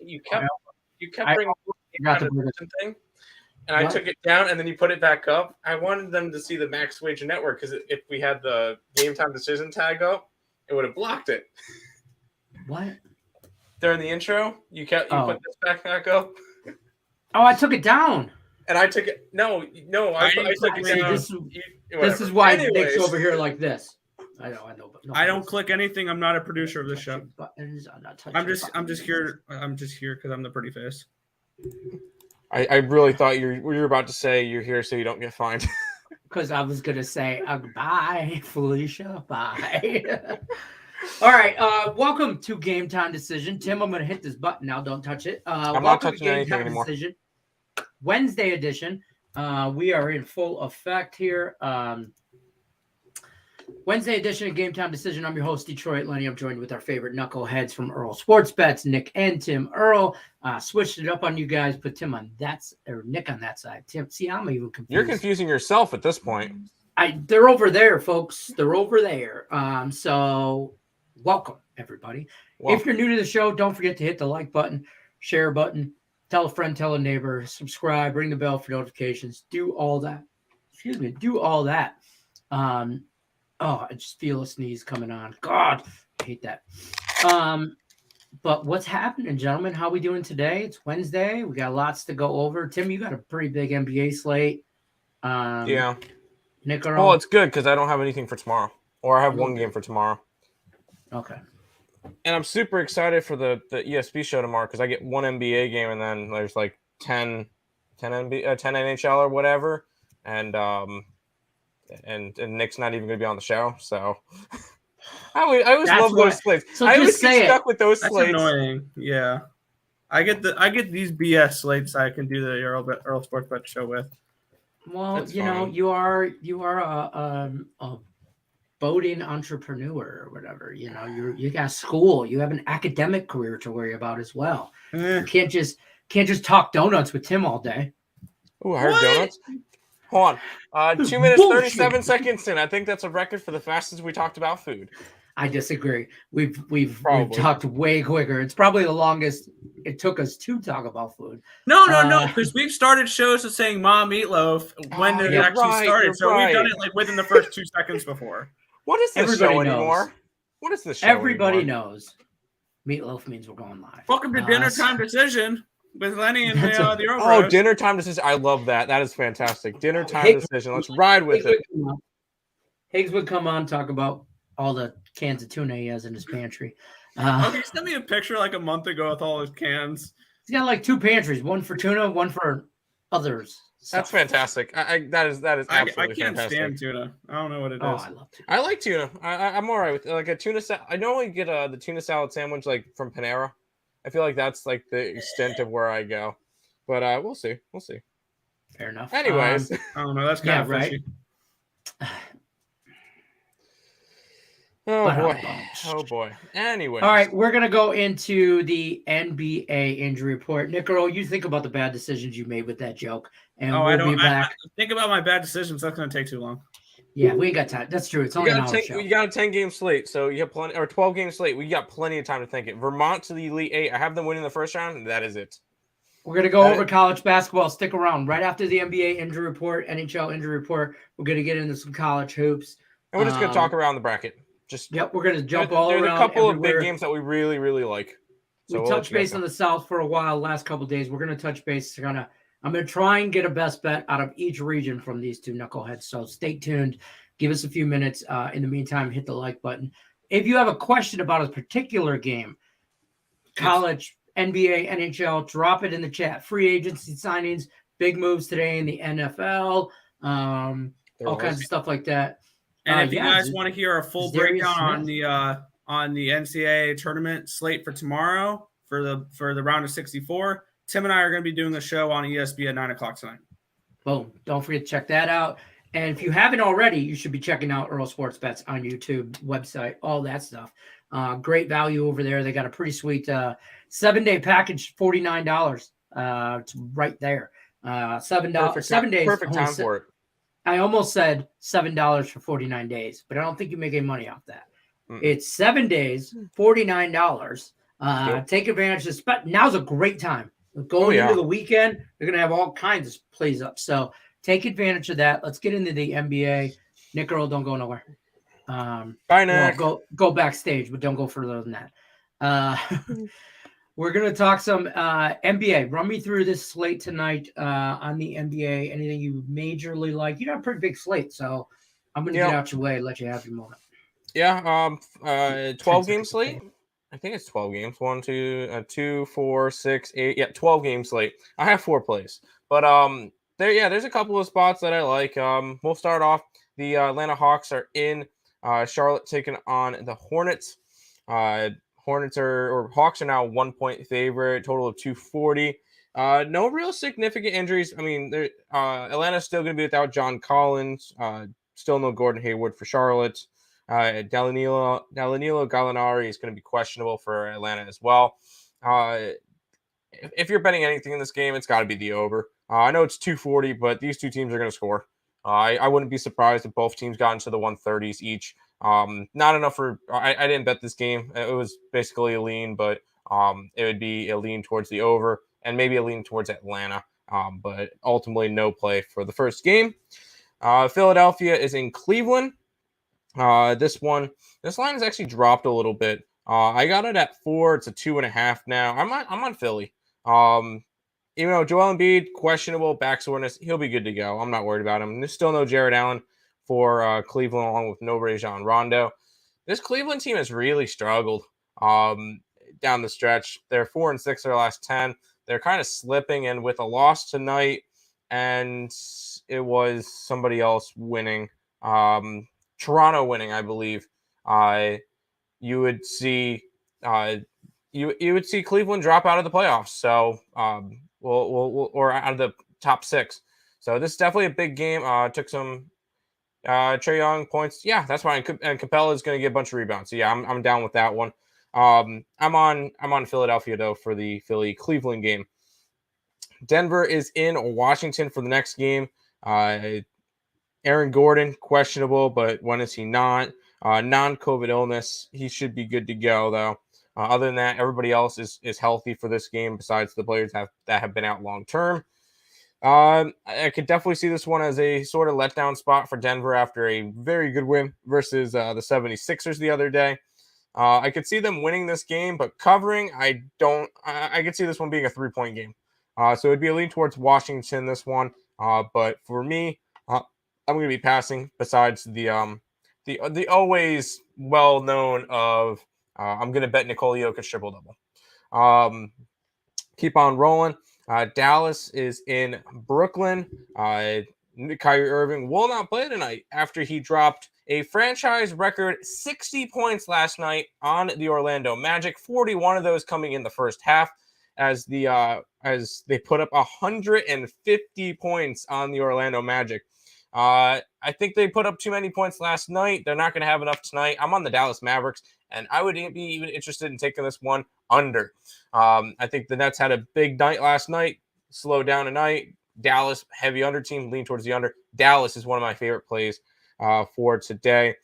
you kept bringing the thing, and I took it down, and then you put it back up. I wanted them to see the max wager network because if we had the game time decision tag up, it would have blocked it. What? During the intro, you put this back up. Oh, I took it down. And I took it. No, I took it down. This is why Nick's over here like this. I know, but I don't click anything. I'm not a producer of this show. Buttons. I'm just here because I'm the pretty face. I really thought you were about to say you're here so you don't get fined. Because I was gonna say bye, Felicia. Bye. All right. Welcome to Game Time Decision. Tim, I'm gonna hit this button now. Don't touch it. I'm not touching anything anymore. Decision, Wednesday edition. We are in full effect here. Wednesday edition of Game Time Decision. I'm your host, Detroit Lenny. I'm joined with our favorite knuckleheads from Earl Sports Bets, Nick and Tim. Earl switched it up on you guys, put Tim on that or Nick on that side. Tim, see, I'm even confused. You're confusing yourself at this point. They're over there, folks. They're over there. So welcome, everybody. Welcome. If you're new to the show, don't forget to hit the like button, share button, tell a friend, tell a neighbor, subscribe, ring the bell for notifications. Do all that. Do all that. I just feel a sneeze coming on. God, I hate that. But what's happening, gentlemen? How we doing today? It's Wednesday. We got lots to go over. Tim, you got a pretty big NBA slate. Yeah. Nick, well, it's good because I don't have anything for tomorrow. Or I have one game for tomorrow. Okay. And I'm super excited for the ESP show tomorrow because I get one NBA game and then there's like 10 NHL or whatever. And Nick's not even going to be on the show, so I always love those slates. So I always get stuck with those slates. That's annoying. Yeah, I get these BS slates I can do the Earl Sports Bet show with. Well, that's fine. You are a boating entrepreneur or whatever. You got school. You have an academic career to worry about as well. You can't just talk donuts with Tim all day. Oh, I heard donuts. Hold on. 2 minutes, 37 seconds in. I think that's a record for the fastest we talked about food. I disagree. We've talked way quicker. It's probably the longest it took us to talk about food. No, because we've started shows of saying "Ma meatloaf" when it actually started. So we've done it like within the first 2 seconds before. What is this show anymore? What is this show? Everybody knows. Meatloaf means we're going live. Welcome to Dinner Time Decision. With Lenny and the Earl. Oh, dinner time decision. I love that. That is fantastic. Dinner time decision. Let's ride with it. Higgs would come on, talk about all the cans of tuna he has in his pantry. He sent me a picture like a month ago with all his cans. He's got like 2 pantries, one for tuna, one for others. That's fantastic. That is absolutely fantastic. I can't stand tuna. I don't know what it is. I love tuna. I like tuna. I'm all right with like a tuna salad. I normally get the tuna salad sandwich like from Panera. I feel like that's like the extent of where I go, but we'll see. Fair enough. Anyways, I don't know. That's kind of fishy. Oh boy. Anyway. All right, we're gonna go into the NBA injury report. Nick Earl, you think about the bad decisions you made with that joke, and we'll be back. I think about my bad decisions. That's gonna take too long. Yeah, we ain't got time. That's true. It's only an hour show. You got a 10-game slate, so you have plenty, or 12-game slate. We got plenty of time to think it. Vermont to the Elite Eight. I have them winning the first round, and that is it. We're gonna go over college basketball. Stick around. Right after the NBA injury report, NHL injury report, we're gonna get into some college hoops. And we're just gonna talk around the bracket. We're gonna jump all around. There's a couple of big games that we really, really like. So we touched base on the South for a while. Last couple of days, we're gonna touch base. I'm gonna try and get a best bet out of each region from these two knuckleheads. So stay tuned. Give us a few minutes. In the meantime, hit the like button. If you have a question about a particular game, college, NBA, NHL, drop it in the chat. Free agency signings, big moves today in the NFL, all kinds of stuff like that. And if you guys want to hear a full breakdown on the NCAA tournament slate for tomorrow for the round of 64, Tim and I are going to be doing the show on ESP at 9:00 tonight. Boom! Don't forget to check that out. And if you haven't already, you should be checking out Earl Sports Bets on YouTube, website, all that stuff. Great value over there. They got a pretty sweet 7-day package, $49. It's right there. $7. 7 days. Perfect time for it. I almost said $7 for 49 days, but I don't think you make any money off that. It's 7 days, $49. Take advantage of this. Now's a great time. Going into the weekend, they're going to have all kinds of plays up. So take advantage of that. Let's get into the NBA. Nick Earl, don't go nowhere. Bye, Nick. Well, go backstage, but don't go further than that. We're going to talk some NBA. Run me through this slate tonight on the NBA. Anything you majorly like? You got a pretty big slate, so I'm going to get out your way and let you have your moment. Yeah, 12-game slate. I think it's 12 games. 1, 2, 4, 6, 8. Yeah, 12 game slate. I have 4 plays, but there's a couple of spots that I like. We'll start off. The Atlanta Hawks are in Charlotte taking on the Hornets. Hawks are now 1-point favorite. Total of 240. No real significant injuries. I mean, Atlanta's still going to be without John Collins. Still no Gordon Hayward for Charlotte. Danilo Gallinari is going to be questionable for Atlanta as well. If you're betting anything in this game, it's got to be the over. I know it's 240, but these two teams are going to score. I wouldn't be surprised if both teams got into the 130s each. Not enough for I didn't bet this game. It was basically a lean, but it would be a lean towards the over and maybe a lean towards Atlanta. But ultimately no play for the first game. Philadelphia is in Cleveland. This line has actually dropped a little bit. I got it at 4. It's a 2.5 now. I'm on Philly. Even though Joel Embiid, questionable back soreness, he'll be good to go. I'm not worried about him. There's still no Jared Allen for Cleveland, along with no Rajon Rondo. This Cleveland team has really struggled down the stretch. They're 4-6 their last 10. They're kind of slipping, and with a loss tonight, and it was somebody else winning. Toronto winning, I believe. You would see you would see Cleveland drop out of the playoffs. So or out of the top 6. So this is definitely a big game. Took some Trae Young points. Yeah, that's fine. And Capella is going to get a bunch of rebounds. So yeah, I'm down with that one. I'm on Philadelphia though for the Philly Cleveland game. Denver is in Washington for the next game. Aaron Gordon, questionable, but when is he not? Non-COVID illness. He should be good to go, though. Other than that, everybody else is healthy for this game besides the players that have been out long-term. I could definitely see this one as a sort of letdown spot for Denver after a very good win versus the 76ers the other day. I could see them winning this game, but covering, I don't. I could see this one being a 3-point game. So it'd be a lean towards Washington, this one. But for me, I'm going to be passing. Besides the always well known of I'm going to bet Nikola Jokic triple double. Keep on rolling. Dallas is in Brooklyn. Kyrie Irving will not play tonight after he dropped a franchise record 60 points last night on the Orlando Magic. 41 of those coming in the first half, as they put up 150 points on the Orlando Magic. I think they put up too many points last night. They're not going to have enough tonight. I'm on the Dallas Mavericks, and I would be even interested in taking this one under. I think the Nets had a big night last night, slowed down tonight. Dallas, heavy under team, lean towards the under. Dallas is one of my favorite plays for today.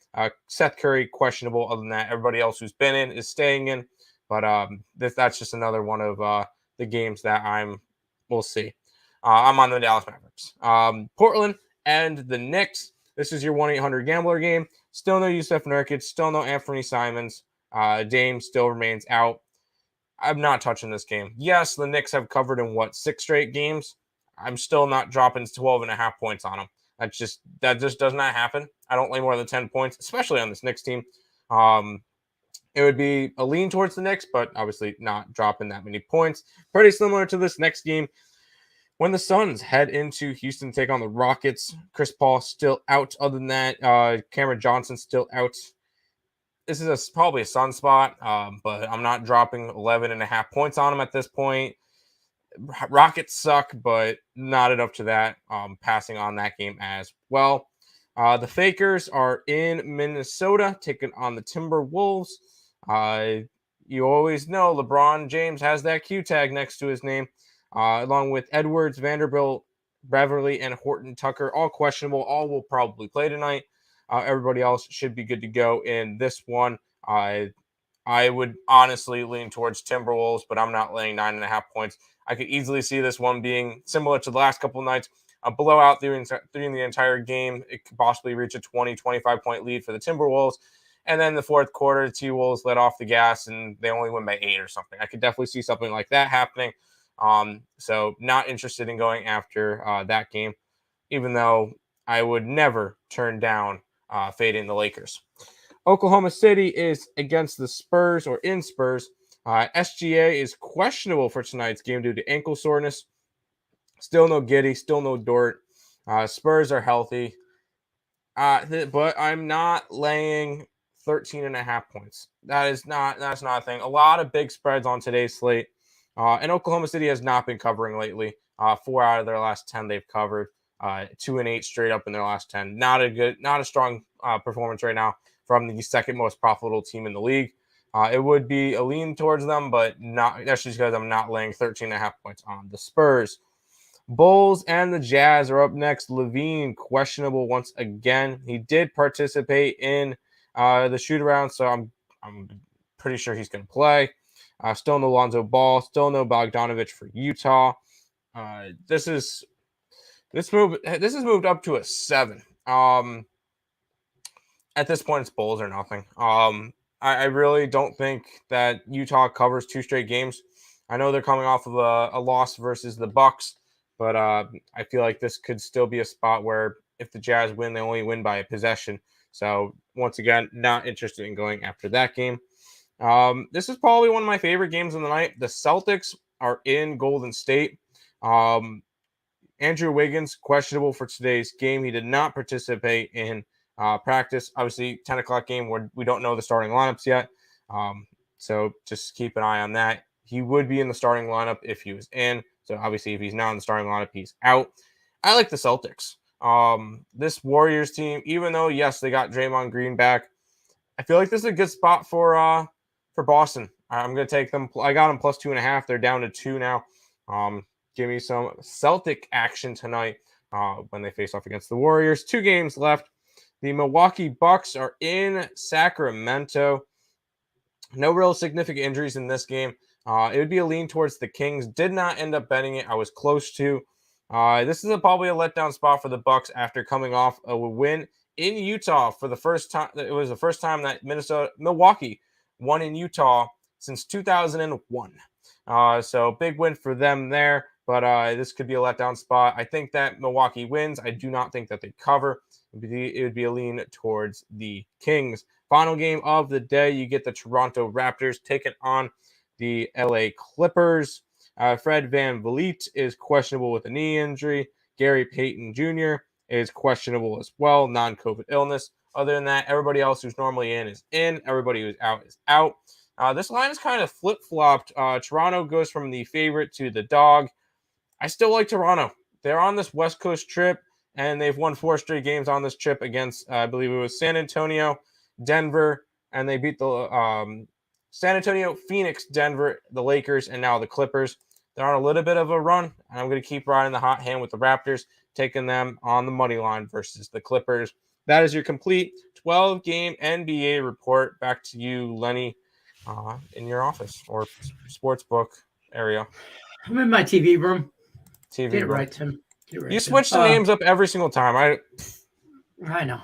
Seth Curry, questionable. Other than that, everybody else who's been in is staying in. But that's just another one of the games that we'll see. I'm on the Dallas Mavericks. Portland and the Knicks. This is your 1-800-GAMBLER game. Still no Yusuf Nurkic. Still no Anthony Simons. Dame still remains out. I'm not touching this game. Yes, the Knicks have covered in 6 straight games. I'm still not dropping 12.5 points on them. That just does not happen. I don't lay more than 10 points, especially on this Knicks team. It would be a lean towards the Knicks, but obviously not dropping that many points. Pretty similar to this next game. When the Suns head into Houston to take on the Rockets, Chris Paul still out. Other than that, Cameron Johnson still out. This is probably a Sun spot, but I'm not dropping 11.5 points on them at this point. Rockets suck, but not enough to that. Passing on that game as well. The Fakers are in Minnesota taking on the Timberwolves. You always know LeBron James has that Q tag next to his name. Along with Edwards, Vanderbilt, Beverly, and Horton Tucker, all questionable. All will probably play tonight. Everybody else should be good to go in this one. I would honestly lean towards Timberwolves, but I'm not laying 9.5 points. I could easily see this one being similar to the last couple of nights, a blowout during the entire game. It could possibly reach a 20, 25-point lead for the Timberwolves. And then the fourth quarter, the T-Wolves let off the gas, and they only win by 8 or something. I could definitely see something like that happening. So not interested in going after that game, even though I would never turn down fading the Lakers. Oklahoma City is against the Spurs or in Spurs. SGA is questionable for tonight's game due to ankle soreness. Still no Giddey, still no Dort. Spurs are healthy. But I'm not laying 13.5 points. That's not a thing. A lot of big spreads on today's slate. And Oklahoma City has not been covering lately. 4 out of their last 10 they've covered. 2-8 straight up in their last 10. Not a strong performance right now from the second most profitable team in the league. It would be a lean towards them, but that's just because I'm not laying 13.5 points on the Spurs. Bulls and the Jazz are up next. Levine questionable once again. He did participate in the shoot-around, so I'm pretty sure he's going to play. Still no Lonzo Ball. Still no Bogdanovich for Utah. This is moved up to a 7. At this point, it's Bulls or nothing. I really don't think that Utah covers 2 straight games. I know they're coming off of a loss versus the Bucks, but I feel like this could still be a spot where if the Jazz win, they only win by a possession. So once again, not interested in going after that game. This is probably one of my favorite games of the night. The Celtics are in Golden State. Andrew Wiggins, questionable for today's game. He did not participate in practice. Obviously, 10 o'clock game where we don't know the starting lineups yet. So just keep an eye on that. He would be in the starting lineup if he was in. So obviously, if he's not in the starting lineup, he's out. I like the Celtics. This Warriors team, even though, yes, they got Draymond Green back, I feel like this is a good spot for Boston. I'm going to take them. I got them plus 2.5. They're down to 2 now. Give me some Celtic action tonight when they face off against the Warriors. 2 games left. The Milwaukee Bucks are in Sacramento. No real significant injuries in this game. It would be a lean towards the Kings. Did not end up betting it. I was close to. This is probably a letdown spot for the Bucks after coming off a win in Utah for the first time. It was the first time that Milwaukee won in Utah since 2001. So big win for them there. But this could be a letdown spot. I think that Milwaukee wins. I do not think that they cover. It would be a lean towards the Kings. Final game of the day, you get the Toronto Raptors taking on the LA Clippers. Fred VanVleet is questionable with a knee injury. Gary Payton Jr. is questionable as well, non-COVID illness. Other than that, everybody else who's normally in is in. Everybody who's out is out. This line is kind of flip-flopped. Toronto goes from the favorite to the dog. I still like Toronto. They're on this West Coast trip, and they've won 4 straight games on this trip against, I believe it was San Antonio, Denver, and they beat the San Antonio, Phoenix, Denver, the Lakers, and now the Clippers. They're on a little bit of a run, and I'm going to keep riding the hot hand with the Raptors, taking them on the money line versus the Clippers. That is your complete 12-game NBA report. Back to you, Lenny, in your office or Sportsbook area. I'm in my TV room. TV Get it room. right, Tim. You switch the names up every single time. I know.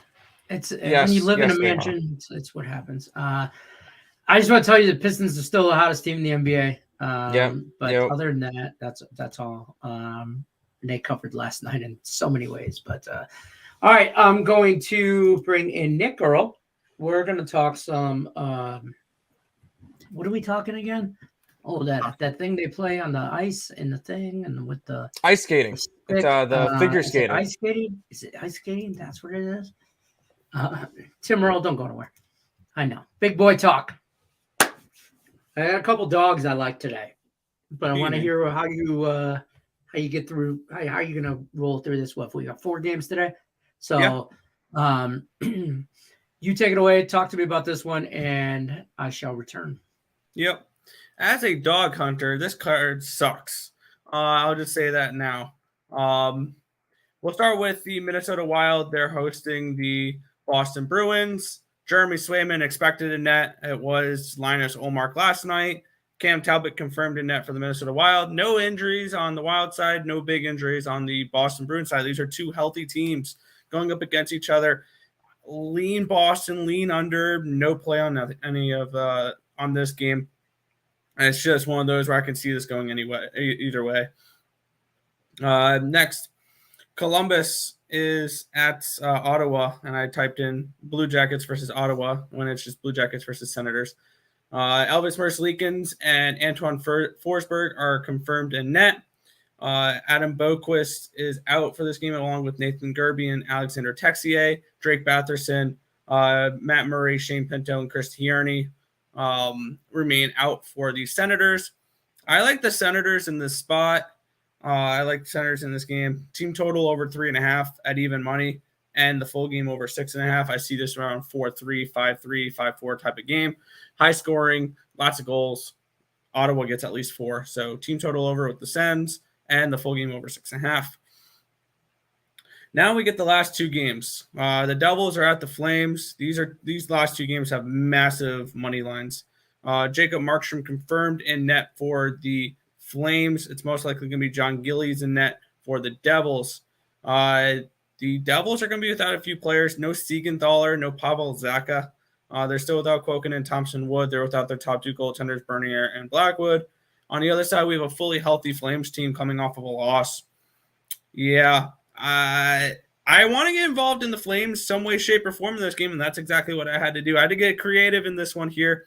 It's when you live in a mansion, it's what happens. I just want to tell you the Pistons are still the hottest team in the NBA. Other than that, that's all. They covered last night in so many ways. But all right, I'm going to bring in Nick Earl. We're going to talk some. What are we talking again? Oh, that thing they play on the ice and the thing and with the ice skating. It's the figure skating. Ice skating? Is it ice skating? That's what it is. Tim Earl, don't go nowhere. I know. Big boy talk. I got a couple dogs I like today, but I want to hear how you get through. How are you gonna roll through this? We got 4 games today, so you take it away. Talk to me about this one, and I shall return. Yep. As a dog hunter, this card sucks. I'll just say that now. We'll start with the Minnesota Wild. They're hosting the Boston Bruins. Jeremy Swayman expected a net. It was Linus Ullmark last night. Cam Talbot confirmed a net for the Minnesota Wild. No injuries on the Wild side, no big injuries on the Boston Bruins side. These are two healthy teams going up against each other. Lean Boston, lean under, no play on any of on this game. And it's just one of those where I can see this going either way. Next, Columbus is at Ottawa, and I typed in Blue Jackets versus Ottawa when it's just Blue Jackets versus Senators. Elvis Merzlikins and Antoine Forsberg are confirmed in net. Adam Boquist is out for this game along with Nathan Gerby and Alexander Texier, Drake Batherson, Matt Murray, Shane Pinto, and Chris Tierney remain out for the Senators. I like the Senators in this spot. I like the Senators in this game. Team total over 3.5 at even money, and the full game over 6.5. I see this around 4-3, 5-3, 5-4 type of game. High scoring, lots of goals. Ottawa gets at least 4. So team total over with the Sens and the full game over 6.5. Now we get the last two games. The Devils are at the Flames. These last two games have massive money lines. Jacob Markstrom confirmed in net for the Flames. It's most likely going to be John Gillies in net for the Devils. The Devils are going to be without a few players. No Siegenthaler, no Pavel Zacha. They're still without Quoken and Thompson Wood. They're without their top two goaltenders, Bernier and Blackwood. On the other side, we have a fully healthy Flames team coming off of a loss. Yeah, I want to get involved in the Flames some way, shape, or form in this game, and that's exactly what I had to do. I had to get creative in this one here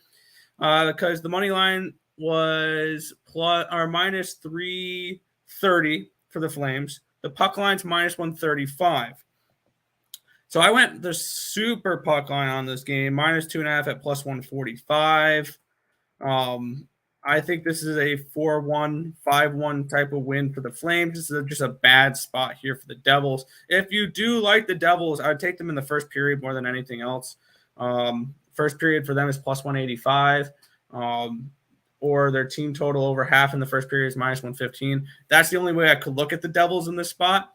because the money line was minus 330 for the Flames. The puck line's minus 135. So I went the super puck line on this game, minus 2.5 at plus 145. I think this is a 4-1, 5-1 type of win for the Flames. This is just a bad spot here for the Devils. If you do like the Devils, I would take them in the first period more than anything else. First period for them is plus 185. Or their team total over half in the first period is minus 115. That's the only way I could look at the Devils in this spot.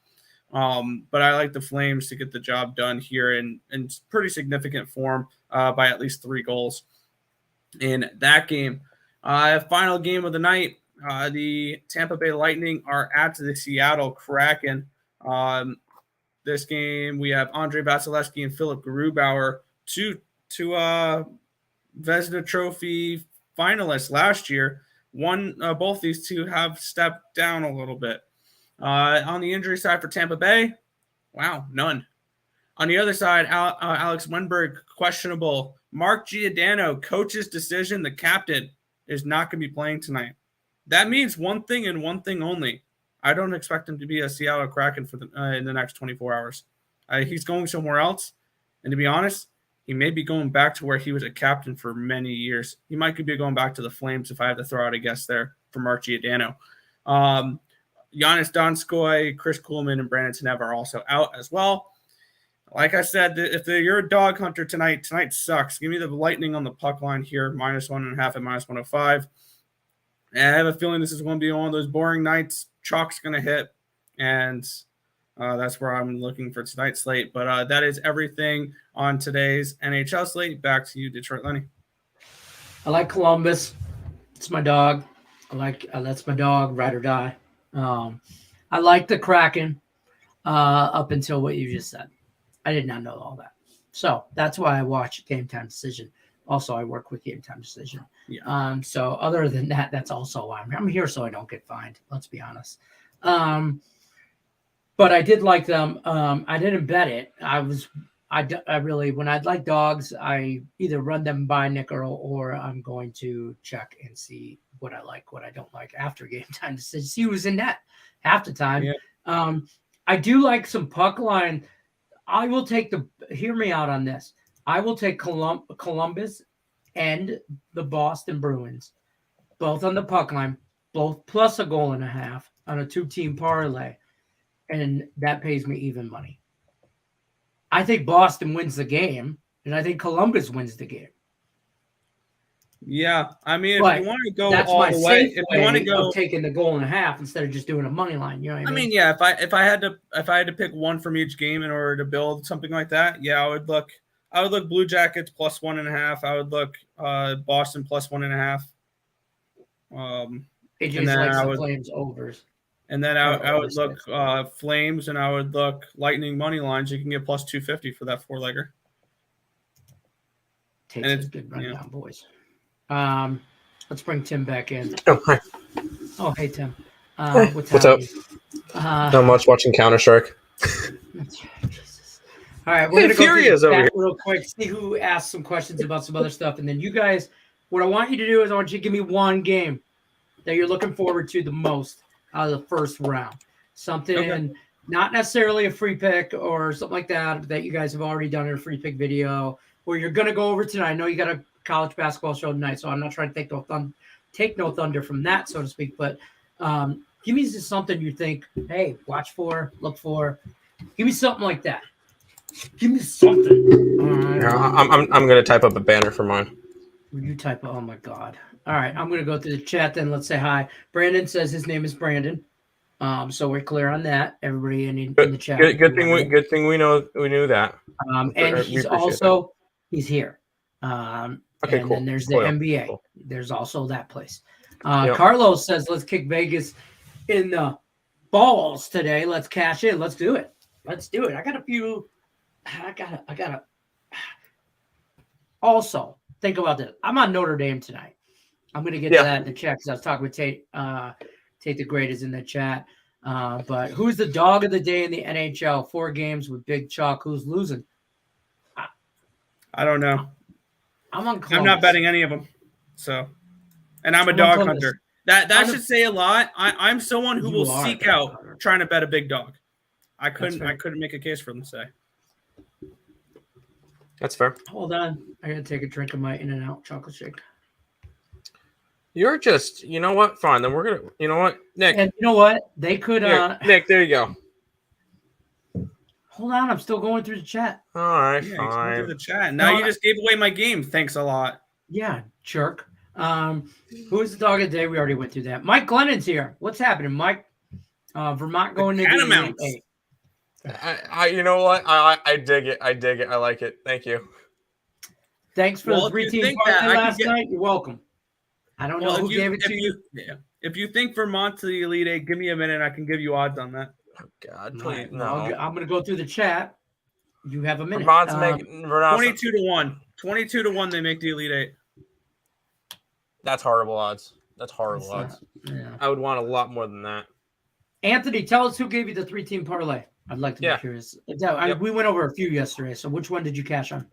But I like the Flames to get the job done here in pretty significant form by at least 3 goals in that game. Final game of the night, the Tampa Bay Lightning are at the Seattle Kraken. This game, we have Andre Vasilevsky and Philip Grubauer, two Vezina Trophy finalists last year. Both these two have stepped down a little bit. On the injury side for Tampa Bay, none. On the other side, Alex Wenberg, questionable. Mark Giordano, coach's decision, the captain, is not going to be playing tonight. That means one thing and one thing only. I don't expect him to be a Seattle Kraken for in the next 24 hours. He's going somewhere else. And to be honest, he may be going back to where he was a captain for many years. He might be going back to the Flames if I have to throw out a guess there for Mark Giordano. Giannis Donskoy, Chris Kuhlman, and Brandon Tanev are also out as well. Like I said, if you're a dog hunter tonight sucks. Give me the Lightning on the puck line here, minus 1.5 at minus 105. And I have a feeling this is going to be one of those boring nights. Chalk's going to hit, and that's where I'm looking for tonight's slate. But that is everything on today's NHL slate. Back to you, Detroit Lenny. I like Columbus. It's my dog. That's my dog, ride or die. I like the Kraken up until what you just said. I did not know all that. So that's why I watch Game Time Decision. Also, I work with Game Time Decision. Yeah. So other than that, that's also why I'm here, so I don't get fined. Let's be honest. But I did like them. I didn't bet it. I really, when I like dogs, I either run them by Nickel or I'm going to check and see what I like, what I don't like after Game Time Decision. See who's in net half the time. Yeah. I do like some puck line. I will take hear me out on this. I will take Columbus and the Boston Bruins, both on the puck line, both plus 1.5 goals on a 2-team parlay, and that pays me even money. I think Boston wins the game, and I think Columbus wins the game. Yeah, I mean, if you want to go all the way, if you want to go taking the 1.5 instead of just doing a money line, you know what I mean? I mean, yeah, if I had to pick one from each game in order to build something like that, yeah, Blue Jackets plus 1.5. I would look Boston plus 1.5. AJ's likes the Flames overs. And then I would look Flames, and I would look Lightning money lines. You can get plus 250 for that 4-legger. Takes a good rundown, boys. Let's bring Tim back in. Oh, hi. Oh, hey, Tim. Hey, what's up? Not much, watching Counter-Strike. Jesus. All right, we're going to go Fury through the over chat here. real quick, see who asked some questions about some other stuff. And then you guys, what I want you to do is I want you to give me one game that you're looking forward to the most out of the first round. Something not necessarily a free pick or something like that you guys have already done in a free pick video, where you're going to go over tonight. I know you got a college basketball show tonight, so I'm not trying to take no thunder from that, so to speak. But give me just something you think, hey, watch for, look for. Give me something like that. Give me something. I'm going to type up a banner for mine. You type, oh my God. All right, I'm going to go through the chat then. Let's say hi. Brandon says his name is Brandon. So we're clear on that. Everybody in the chat. Good thing we knew that. And he's here. Okay, and cool. then there's the NBA. Cool. There's also that place. Yep. Carlos says, let's kick Vegas in the balls today. Let's cash in. Let's do it. I got a few. I gotta. Also, think about this. I'm on Notre Dame tonight. I'm going to get to that in the chat because I was talking with Tate. Tate the Great is in the chat. But who's the dog of the day in the NHL? 4 games with Big Chalk. Who's losing? I don't know. I'm not betting any of them. So, and I'm a dog hunter. That should say a lot. I'm someone who will seek out trying to bet a big dog. I couldn't make a case for them to say. That's fair. Hold on. I got to take a drink of my In-N-Out chocolate shake. You're just, you know what? Fine. Then we're going to, you know what, Nick? And you know what? They could. Nick, there you go. Hold on. I'm still going through the chat. All right, fine. Through the chat. Now you just gave away my game. Thanks a lot. Yeah, jerk. Who's the dog of the day? We already went through that. Mike Glennon's here. What's happening, Mike? Vermont going to Catamounts. You know what? I dig it. I like it. Thank you. Thanks for the 3-team parlay last night. You're welcome. I don't know who gave it to you. If you think Vermont to the Elite Eight, give me a minute. I can give you odds on that. Oh, God, please, no. I'm going to go through the chat. You have a minute. Vermont's making 22-1. 22-1, they make the Elite Eight. That's horrible odds. Odds. Yeah. I would want a lot more than that. Anthony, tell us who gave you the 3-team parlay. I'd like to be curious. We went over a few yesterday, so which one did you cash on?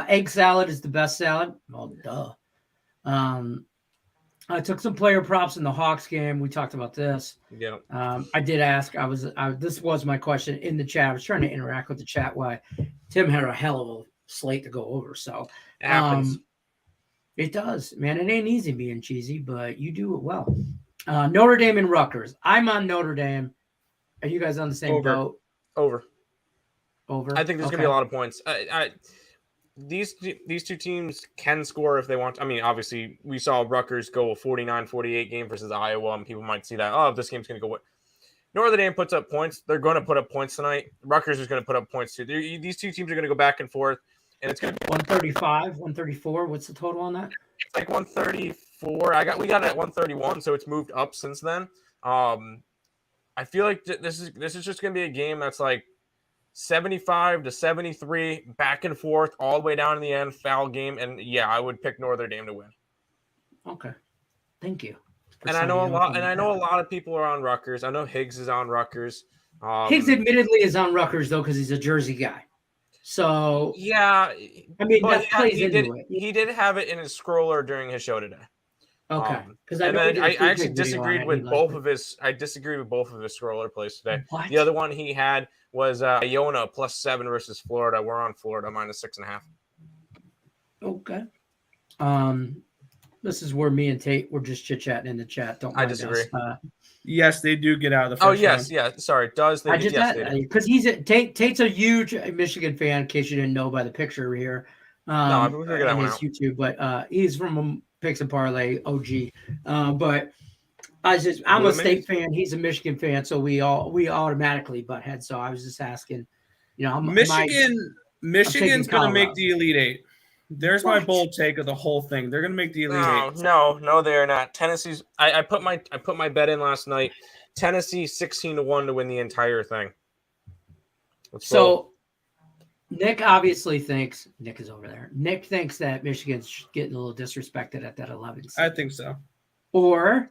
Egg salad is the best salad. Oh, duh. I took some player props in the Hawks game. We talked about this. Yeah. I did ask. This was my question in the chat. I was trying to interact with the chat. Why Tim had a hell of a slate to go over. So it happens. It does, man. It ain't easy being cheesy, but you do it well. Notre Dame and Rutgers. I'm on Notre Dame. Are you guys on the same boat? Over. I think there's gonna be a lot of points. These two teams can score if they want. I mean, obviously, we saw Rutgers go a 49-48 game versus Iowa, and people might see that, this game's going to go. Notre Dame puts up points. They're going to put up points tonight. Rutgers is going to put up points too. These two teams are going to go back and forth, and it's going to be 135, 134. What's the total on that? It's like 134. We got it at 131, so it's moved up since then. I feel like this is just going to be a game that's like 75-73, back and forth, all the way down in the end, foul game, and I would pick Notre Dame to win. Okay, thank you. And I know a lot of people are on Rutgers. I know Higgs is on Rutgers. Higgs admittedly is on Rutgers though because he's a Jersey guy. So yeah, I mean that plays into it. He did have it in his scroller during his show today. Okay, because I actually disagreed with both of his. I disagreed with both of his scroller plays today. What? The other one he had was Iona +7 versus Florida. We're on Florida -6.5. Okay. This is where me and Tate were just chit-chatting in the chat. Don't mind I disagree. Yes, they do get out of the first round. Yeah. Sorry, does they? Because Tate's a huge Michigan fan. In case you didn't know by the picture here, no, we're gonna get that on one his out. YouTube, but he's from Picks and Parlay OG. But I'm a State fan. He's a Michigan fan, so we automatically butt heads. So I was just asking, Michigan Michigan's going to make the Elite Eight. There's my bold take of the whole thing. They're going to make the Elite Eight. No, they are not. Tennessee's. I put my bet in last night. Tennessee 16-1 to win the entire thing. Nick obviously thinks Nick is over there. Nick thinks that Michigan's getting a little disrespected at that 11 seed. I think so. Or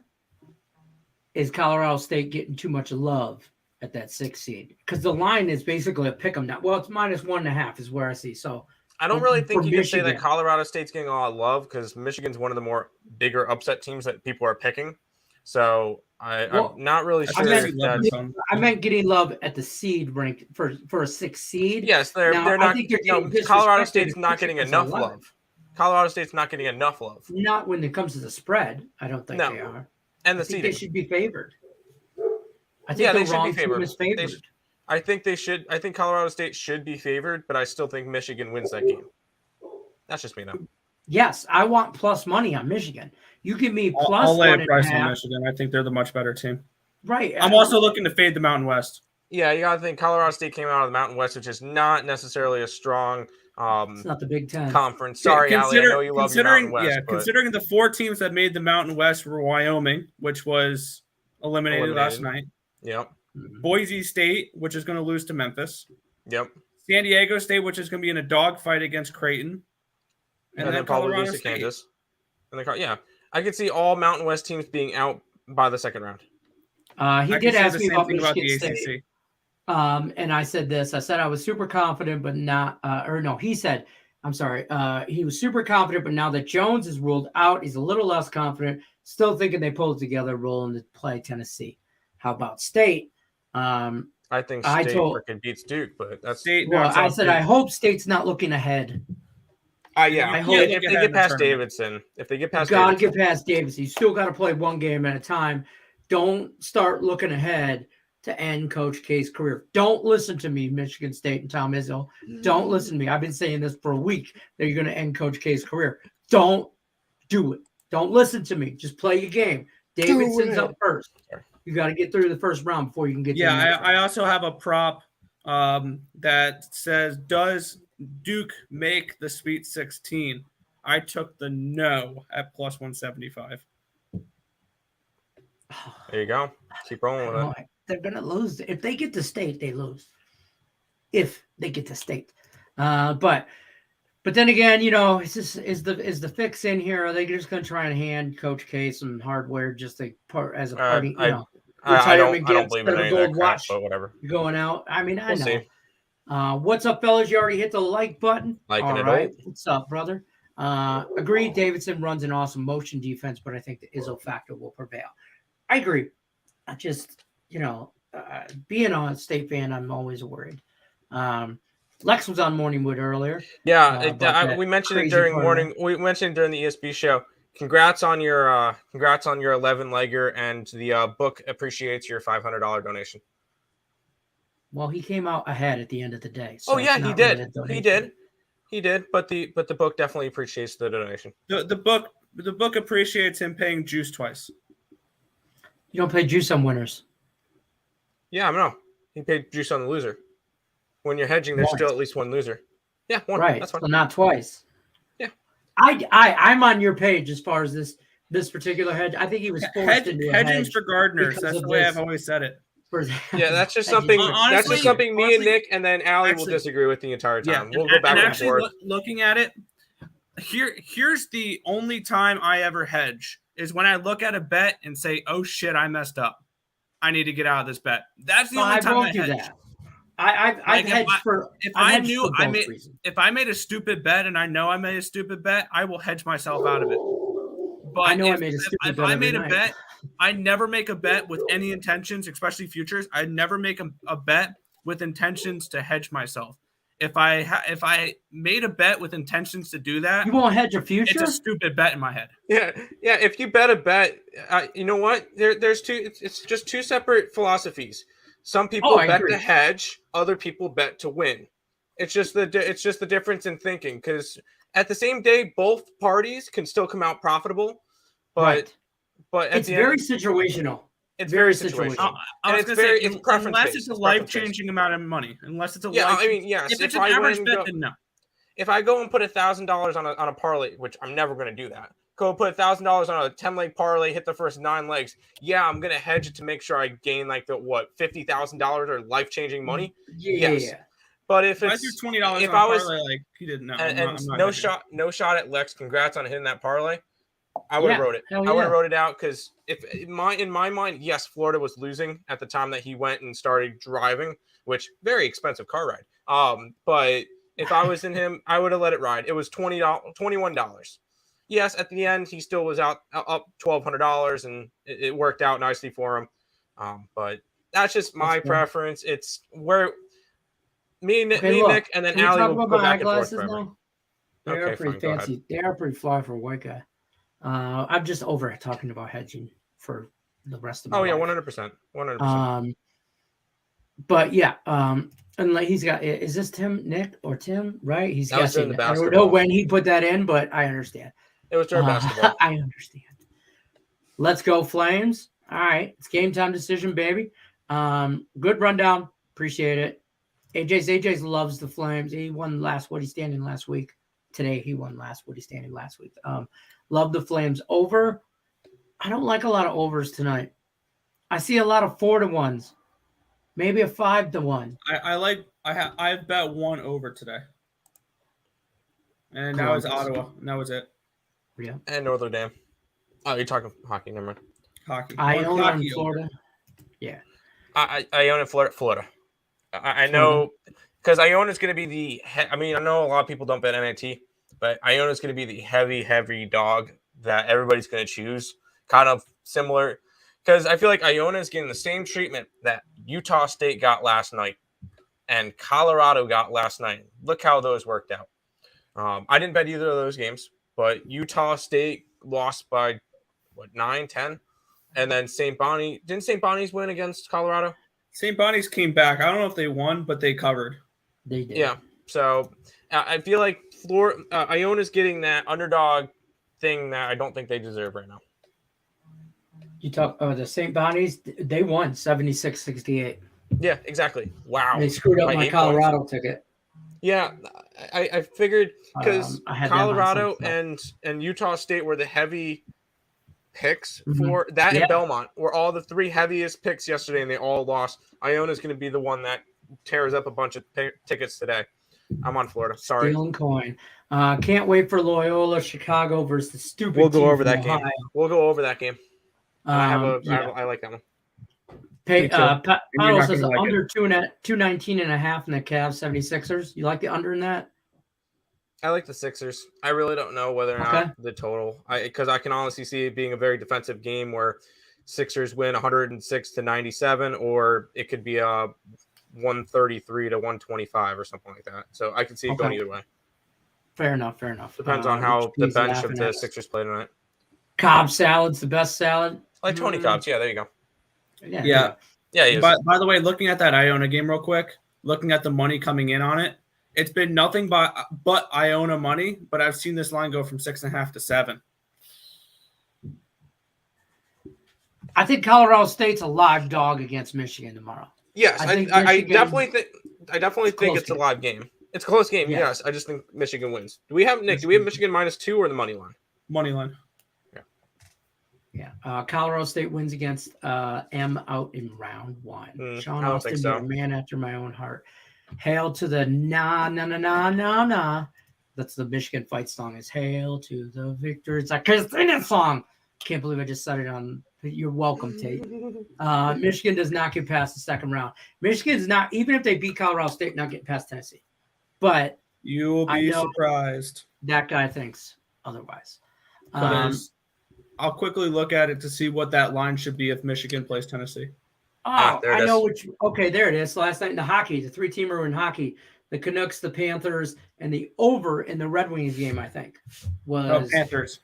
is Colorado State getting too much love at that 6 seed? Because the line is basically a pick 'em now. Well, it's -1.5 is where I see. So I don't really think you can say that Colorado State's getting a lot of love because Michigan's one of the more bigger upset teams that people are picking. So I'm not really sure. I meant getting love at the seed rank for a 6 seed. Yes, they're not. Colorado State's not getting enough love. Colorado State's not getting enough love. Not when it comes to the spread. I don't think they are. And the seeding. They should be favored. I think they should be favored. I think they should. I think Colorado State should be favored, but I still think Michigan wins that game. That's just me now. Yes, I want plus money on Michigan. You give me plus. I'll lay a price on Michigan. I think they're the much better team. Right. I'm also looking to fade the Mountain West. Yeah, you got to think Colorado State came out of the Mountain West, which is not necessarily a strong. It's not the Big Ten conference. Sorry, Ali, I know you love the Mountain West. Considering the 4 teams that made the Mountain West were Wyoming, which was eliminated last night. Yep. Boise State, which is going to lose to Memphis. Yep. San Diego State, which is going to be in a dogfight against Creighton. And then probably lose to Kansas. And I could see all Mountain West teams being out by the second round. He did ask me about Michigan State. And I said this. I said I was super confident, but not he said, I'm sorry. He was super confident, but now that Jones is ruled out, he's a little less confident. Still thinking they pulled together, rolling to play Tennessee. How about State? I think State freaking beats Duke, but that's State. Well, I said I hope State's not looking ahead. I hope if they get past Davidson, gotta get past Davidson. You still got to play one game at a time. Don't start looking ahead to end Coach K's career. Don't listen to me, Michigan State and Tom Izzo. Don't listen to me. I've been saying this for a week that you're going to end Coach K's career. Don't do it. Don't listen to me. Just play your game. Davidson's up first. You got to get through the first round before you can get. I also have a prop that says, "Does Duke make the Sweet 16?" I took the no at plus 175. There you go. Keep rolling with it. They're gonna lose if they get to State. They lose if they get to State. But then again, is the fix in here? Are they just gonna try and hand Coach K some hardware just as a party? I don't believe in any of that crap, but whatever. Going out. I mean, I know. See. What's up, fellas? You already hit the like button. All right. What's up, brother? Agreed. Davidson runs an awesome motion defense, but I think the Izzo factor will prevail. I agree. I just, being a State fan, I'm always worried. Lex was on Morning Wood earlier. Yeah, we mentioned it during morning. We mentioned it during the ESB show. Congrats on your 11-legger, and the book appreciates your $500 donation. Well, he came out ahead at the end of the day. So he did. He did. But the book definitely appreciates the donation. The book appreciates him paying juice twice. You don't pay juice on winners. Yeah, I know. He paid juice on the loser. When you're hedging, there's still at least one loser. Yeah, one. Right. That's fine. So not twice. Yeah. I'm on your page as far as this particular hedge. I think he was forced into a hedging's for gardeners. That's the way I've always said it. Yeah, that's just something. That's just something me and Nick and then Allie will disagree with the entire time. We'll go back and forth. Looking at it, here's the only time I ever hedge is when I look at a bet and say, "Oh shit, I messed up. I need to get out of this bet." That's the only time I hedge. That. I've hedged for. If I made a stupid bet and I know I made a stupid bet, I will hedge myself out of it. But I know I made a stupid bet. If I made a bet, I never make a bet with any intentions, especially futures. I never make a bet with intentions to hedge myself. If I made a bet with intentions to do that, you won't hedge a future. It's a stupid bet in my head. Yeah. If you bet a bet, you know what? There's two. It's just two separate philosophies. Some people bet to hedge, other people bet to win. It's just the difference in thinking. Because at the same day, both parties can still come out profitable, but it's very situational. It's very situational. I was going to say, it's preference unless it's a life-changing amount of money. Unless it's a yes. If it's an average bet, then no. If I go and put $1,000 on a parlay, which I'm never going to do that, go put $1,000 on a 10-leg parlay, hit the first 9 legs. Yeah, I'm going to hedge it to make sure I gain like the $50,000 or life-changing money. Yes. Yeah. But if I it's threw $20 on a parlay, like he didn't know. And no shot at Lex. Congrats on hitting that parlay. I would have wrote it. I would have wrote it out because if in my mind, yes, Florida was losing at the time that he went and started driving, which very expensive car ride. But if I was in him, I would have let it ride. It was $21. Yes, at the end he still was up $1,200, and it worked out nicely for him. But that's just my preference. It's where me, Nick, and then Allie will go back and forth forever. They are pretty fancy. They are pretty fly for a white guy. I'm just over talking about hedging for the rest of my life. 100%. But yeah, and like he's got, is this Nick or Tim, right? He's guessing. I don't know when he put that in, but I understand. It was during basketball. I understand. Let's go Flames. All right. It's game time decision, baby. Good rundown. Appreciate it. AJ's loves the Flames. He won Woody standing last week. Today he won Woody standing last week. Love the Flames over. I don't like a lot of overs tonight. I see a lot of 4-1s, maybe a 5-1. I've bet 1 over today, and that was Ottawa, and that was it. Yeah, and Notre Dame. Oh, you're talking hockey. Never mind. Hockey. I own in Florida. Yeah, I own in Florida. I know because Iona is going to be I know a lot of people don't bet NIT, but Iona is going to be the heavy dog that everybody's going to choose. Kind of similar because I feel like Iona is getting the same treatment that Utah State got last night and Colorado got last night. Look how those worked out. I didn't bet either of those games, but Utah State lost by 9-10, and then didn't St. Bonnie's win against Colorado? St. Bonnie's came back. I don't know if they won, but they covered. They did. Yeah. So I feel like Iona's getting that underdog thing that I don't think they deserve right now. You talk the St. Bonnie's, they won 76-68. Yeah, exactly. Wow. They screwed up my Colorado ticket. Yeah, I figured because Colorado and Utah State were the heavy picks for that, and Belmont were all the 3 heaviest picks yesterday, and they all lost. Iona's going to be the one that tears up a bunch of tickets today. I'm on Florida. Sorry. Stealing coin. Can't wait for Loyola Chicago versus the stupid. We'll go over that game. We'll go over that game. I like that one. Paolo says under 219 and a half in the Cavs 76ers. You like the under in that? I like the Sixers. I really don't know whether or not the total, because I can honestly see it being a very defensive game where Sixers win 106-97, or it could be a 133-125 or something like that. So I can see it going either way. Fair enough. Depends on how the bench of the Sixers play tonight. Cobb salad's the best salad. Like Tony Cobb's. Yeah, there you go. Yeah. By the way, looking at that Iona game real quick, looking at the money coming in on it, it's been nothing but Iona money, but I've seen this line go from 6.5 to 7. I think Colorado State's a live dog against Michigan tomorrow. Yes, I definitely think it's a live game. It's a close game. Yes, I just think Michigan wins. Do we have Michigan -2 or the money line? Money line. Yeah. Colorado State wins against M out in round 1. Sean Austin, so. A man after my own heart. Hail to the na. That's the Michigan fight song. Is hail to the victor. It's a Christina song. Can't believe I just said it on. You're welcome, Tate. Michigan does not get past the second round. Michigan's not, even if they beat Colorado State, not getting past Tennessee. But you will be surprised. That guy thinks otherwise. I'll quickly look at it to see what that line should be if Michigan plays Tennessee. Oh, I know which. Okay, there it is. Last night in the hockey, the 3-teamer in hockey, the Canucks, the Panthers, and the over in the Red Wings game, I think, was Panthers.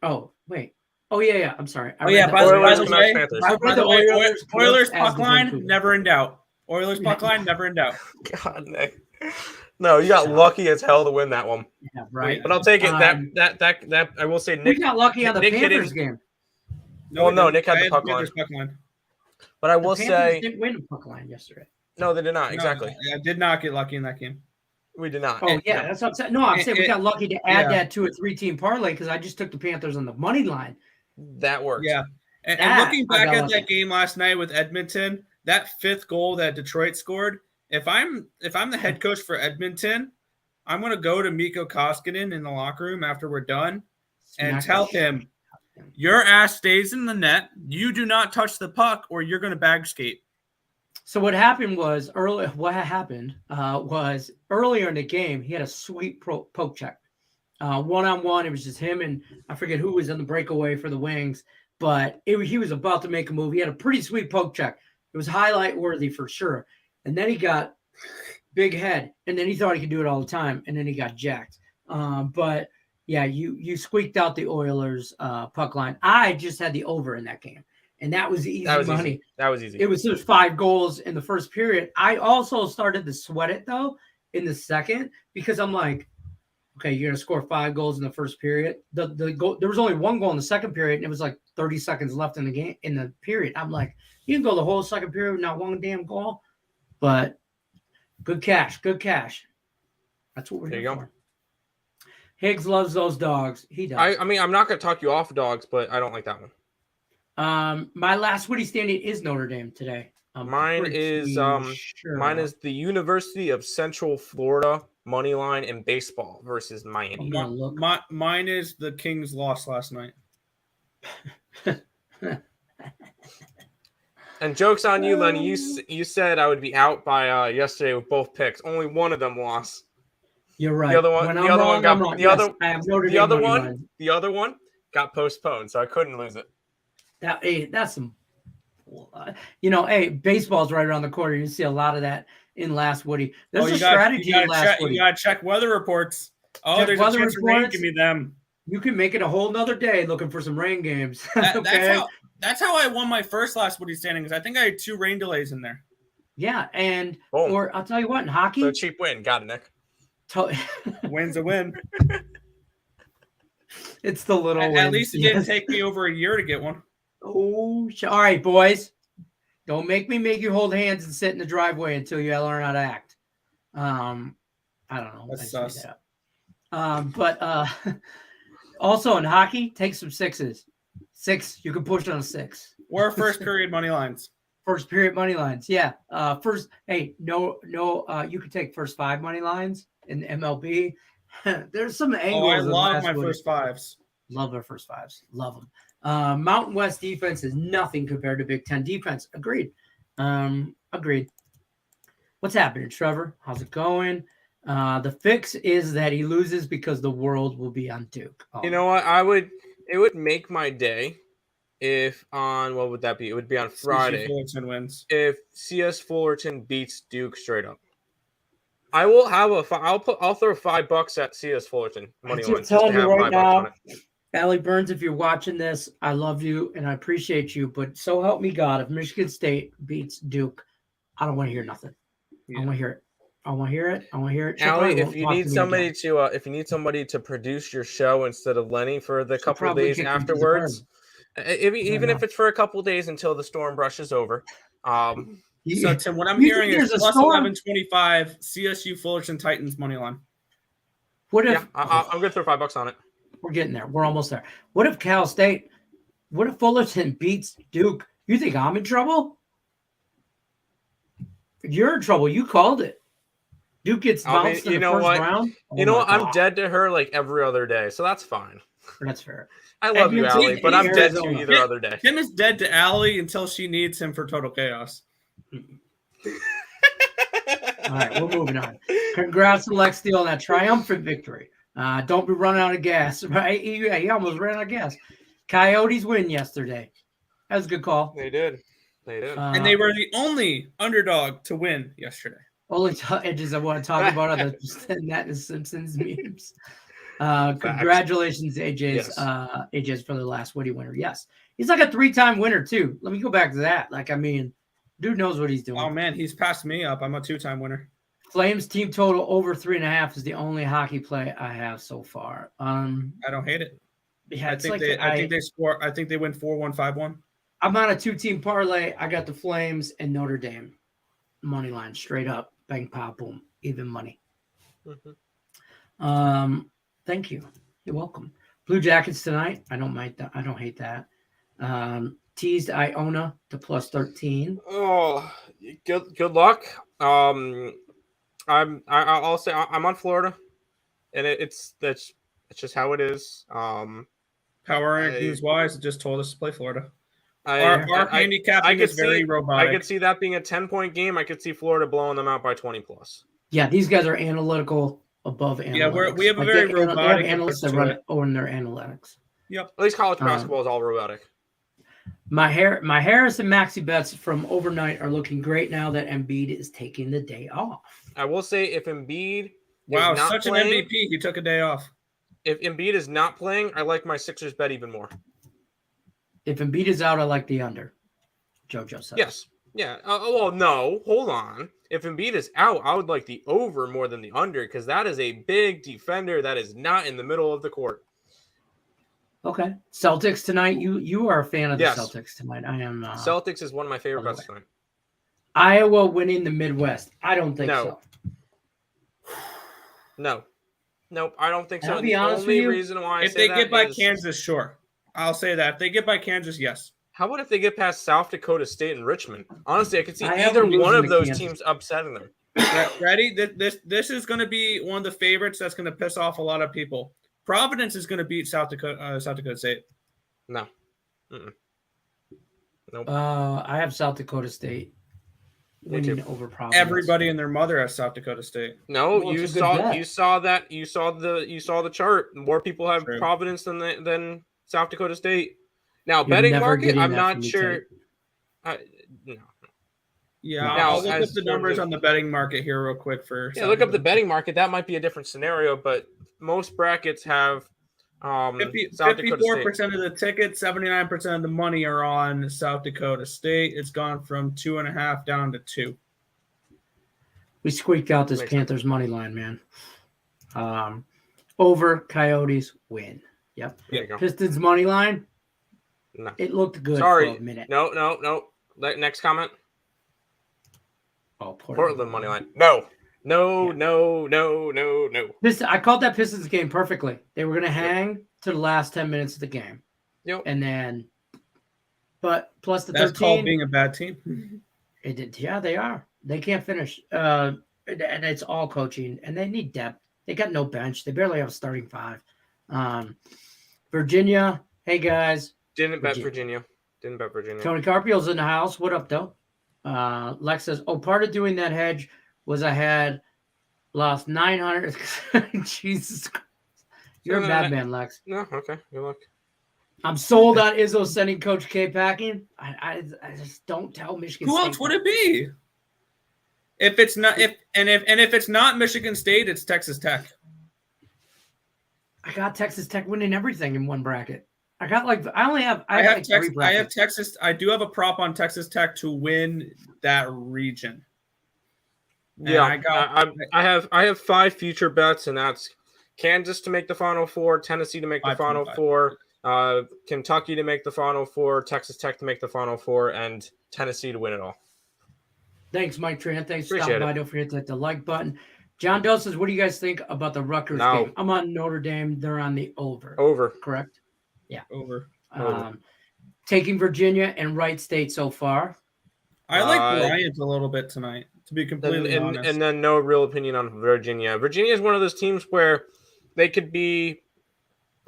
Oh, wait. Oh, yeah. I'm sorry. By the way, Oilers puck line, never in doubt. Oilers puck line, never in doubt. God, Nick. No, you got lucky as hell to win that one. Yeah, right. But I'll take it. That I will say, Nick. We got lucky on the Panthers game. No, Nick had the puck line. But I will say, didn't win the puck line yesterday. No, they did not. Exactly. I did not get lucky in that game. We did not. Oh, yeah, that's what I'm saying. No, I'm saying we got lucky to add that to a 3-team parlay because I just took the Panthers on the money line. That worked. Yeah. And looking back at that game last night with Edmonton, that 5th goal that Detroit scored, if I'm the head coach for Edmonton, I'm going to go to Mikko Koskinen in the locker room after we're done and tell him, your ass stays in the net. You do not touch the puck or you're going to bag skate. So what happened was earlier in the game, he had a sweet poke check. One-on-one, it was just him and I forget who was on the breakaway for the Wings, but he was about to make a move. He had a pretty sweet poke check. It was highlight worthy for sure. And then he got big head, and then he thought he could do it all the time, and then he got jacked. But yeah, you squeaked out the Oilers puck line. I just had the over in that game, and that was easy money. That was easy. It was 5 goals in the first period. I also started to sweat it though in the second because I'm like, okay, you're gonna score 5 goals in the first period. The goal, there was only 1 goal in the second period, and it was like 30 seconds left in the game in the period. I'm like, you can go the whole second period with not 1 damn goal, but good cash. That's what we're here for. Higgs loves those dogs. He does. I mean, I'm not gonna talk you off dogs, but I don't like that one. My last Woody standing is Notre Dame today. Mine is the University of Central Florida money line in baseball versus Miami. Mine is the Kings lost last night. And joke's on you, Lenny. You said I would be out by yesterday with both picks. Only one of them lost. You're right. The other one got postponed, so I couldn't lose it. That's some. Baseball's right around the corner. You see a lot of that in last Woody. There's a strategy in last Woody. You got to check weather reports. Oh, there's a chance of rain. Give me them. You can make it a whole nother day looking for some rain games. Okay? That's how I won my first last Woody standings. I think I had 2 rain delays in there. Yeah, and or I'll tell you what, in hockey, so cheap win. Got it, Nick. Win's a win. It's the little at least it didn't take me over a year to get one. Oh, all right, boys. Don't make me make you hold hands and sit in the driveway until you learn how to act. I don't know. That's sus. But also in hockey, take some 6s. 6, you can push on a 6. Or first period money lines. First period money lines, yeah. You can take first 5 money lines in the MLB. There's some angles. Oh, I love my first 5s. Love our first 5s. Love them. Mountain West defense is nothing compared to Big Ten defense. Agreed. Agreed. What's happening, Trevor? How's it going? The fix is that he loses because the world will be on Duke. You know what? It would make my day if on what would that be? It would be on Friday. Fullerton wins. If CS Fullerton beats Duke straight up. I will have I'll throw $5 at CS Fullerton money line. Telling you right now, Allie Burns, if you're watching this, I love you and I appreciate you, but so help me God, if Michigan State beats Duke, I don't want to hear nothing. Yeah. I want to hear it. I want to hear it. Allie, if you need somebody to produce your show instead of Lenny for the couple of days afterwards, even if it's for a couple of days until the storm brushes over. So Tim, what I'm hearing is plus 1125 CSU Fullerton Titans money line. What if I'm gonna throw $5 on it? We're getting there. We're almost there. What if Fullerton beats Duke? You think I'm in trouble? You're in trouble. You called it. Duke gets bounced in the first round. Oh, I'm dead to her like every other day, so that's fine. That's fair. I love you, Allie, but I'm dead to you either other day. Tim is dead to Allie until she needs him for total chaos. All right, we're moving on. Congrats to Lex Steele on that triumphant victory. Don't be running out of gas, right? He almost ran out of gas. Coyotes win yesterday. That was a good call. They did. And they were the only underdog to win yesterday. Only edges I want to talk about are the Simpsons memes. Congratulations, AJ's AJ's for the last Woody winner. Yes. He's like a 3-time winner, too. Let me go back to that. Dude knows what he's doing. Oh, man, he's passed me up. I'm a 2-time winner. Flames team total over 3.5 is the only hockey play I have so far. I don't hate it. Yeah, I think they score. I think they win 4-1, 5-1. I'm on a 2-team parlay. I got the Flames and Notre Dame money line straight up. Bang, pop, boom, even money. Mm-hmm. Thank you. You're welcome. Blue Jackets tonight. I don't mind that. I don't hate that. Teased Iona to +13. Oh, good luck. I'll say I'm on Florida, and it's just how it is. Power rankings wise, it just told us to play Florida. Our handicapping is very robotic. I could see that being a 10-point game. I could see Florida blowing them out by 20+. Yeah, these guys are analytical above analytics. Yeah, we have a very robotic analysts that run on their analytics. Yep. At least college basketball is all robotic. My Harris and Maxi bets from overnight are looking great now that Embiid is taking the day off. I will say if Embiid an playing, MVP, he took a day off. If Embiid is not playing, I like my Sixers bet even more. If Embiid is out, I like the under. JoJo says. Yes. Yeah. Well, no. Hold on. If Embiid is out, I would like the over more than the under because that is a big defender that is not in the middle of the court. Okay. Celtics tonight. You are a fan of the Celtics tonight. I am. Celtics is one of my favorite bets tonight. Iowa winning the Midwest. I don't think so. No. Nope. I don't think so. I'll be honest with you. Reason why if they get by Kansas, sure. I'll say that. If they get by Kansas, yes. How about if they get past South Dakota State and Richmond? Honestly, I could see either one of those teams upsetting them. Ready? This is going to be one of the favorites that's going to piss off a lot of people. Providence is going to beat South Dakota State. No. Nope. I have South Dakota State winning over Providence. Everybody and their mother has South Dakota State. No, you saw the chart. More people have Providence than South Dakota State. Now, betting market, I'm not sure. No. Yeah, I'll look up the numbers on the betting market here real quick for. Yeah, look up the betting market. That might be a different scenario, but most brackets have 54% of the tickets, 79% of the money are on South Dakota State. It's gone from 2.5 down to 2. We squeaked out this Panthers money line, man. Over Coyotes win. Yep. Pistons money line. No. It looked good for a minute. No. Next comment. Oh, Portland money line. No. I called that Pistons game perfectly. They were going to hang to the last 10 minutes of the game. Yep. And then, but plus the That's 13. called being a bad team. It did. Yeah, they are. They can't finish. And it's all coaching. And they need depth. They got no bench. They barely have a starting 5. Virginia. Hey, guys. Didn't bet Virginia. Tony Carpio's in the house. What up, though? Lex says, part of doing that hedge was I had lost 900. Jesus Christ. You're a bad man, Lex. No, okay. Good luck. I'm sold on Izzo sending Coach K packing. I just don't tell Michigan Who State. Who else would it be? If it's not if it's not Michigan State, it's Texas Tech. I got Texas Tech winning everything in one bracket. I have Texas. I do have a prop on Texas Tech to win that region. Yeah, I have 5 future bets, and that's Kansas to make the Final Four, Tennessee to make the Final Four, Kentucky to make the Final Four, Texas Tech to make the Final Four, and Tennessee to win it all. Thanks, Mike Tran. Thanks for stopping by. Don't forget to hit the like button. John Doe says, what do you guys think about the Rutgers game? I'm on Notre Dame. They're on the over. Over. Correct? Yeah. Over. Taking Virginia and Wright State so far. I like Bryant a little bit tonight, to be completely honest. And then no real opinion on Virginia. Virginia is one of those teams where they could be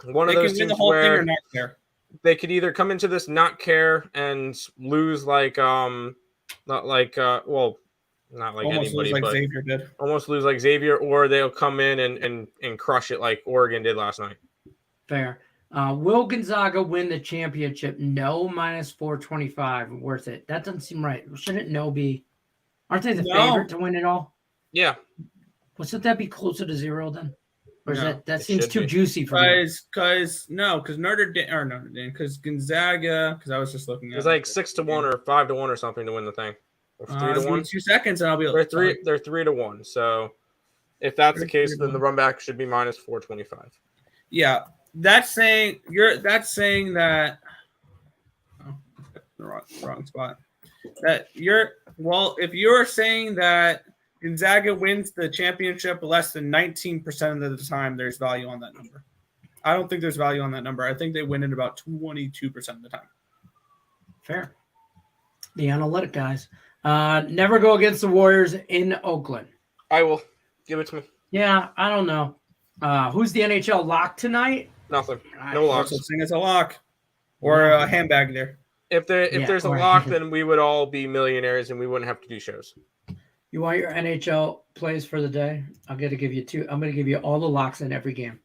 one of those teams where not care. They could either come into this not care and lose not like almost anybody, like but Xavier did. Almost lose like Xavier, or they'll come in and crush it like Oregon did last night. Fair. Will Gonzaga win the championship? No, -425. Worth it. That doesn't seem right. Shouldn't no be? Aren't they the favorite to win it all? Yeah. Well, shouldn't that be closer to 0 then? Or is that seems too juicy for me? Because Notre Dame, because Gonzaga, because I was just looking at it's like 6-1 or 5-1 or something to win the thing. Or 3-1. 2 seconds and I'll be. They're 3-1. So if that's the case, then the run back should be -425. Yeah. That's saying that the wrong spot. If you're saying that Gonzaga wins the championship less than 19% of the time, there's value on that number. I don't think there's value on that number. I think they win it about 22% of the time. Fair. The analytic guys. Never go against the Warriors in Oakland. I will. Give it to me. Yeah, I don't know. Who's the NHL lock tonight? Nothing. No locks. No such thing as a lock or a handbag there. If there's a lock, then we would all be millionaires and we wouldn't have to do shows. You want your NHL plays for the day? I'm going to give you two. I'm going to give you all the locks in every game.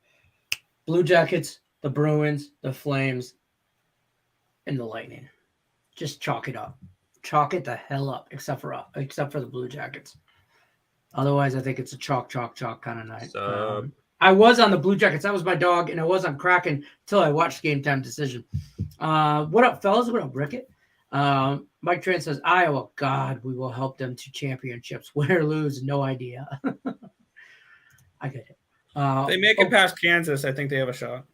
Blue Jackets, the Bruins, the Flames, and the Lightning. Just chalk it up. Chalk it the hell up, except for the Blue Jackets. Otherwise, I think it's a chalk kind of night. I was on the Blue Jackets. That was my dog, and I was on Kraken until I watched Game Time Decision. What up, fellas? What up, Rickett? Mike Trent says, Iowa, God, we will help them to championships. Win or lose, no idea. I get it. They make it past Kansas. I think they have a shot.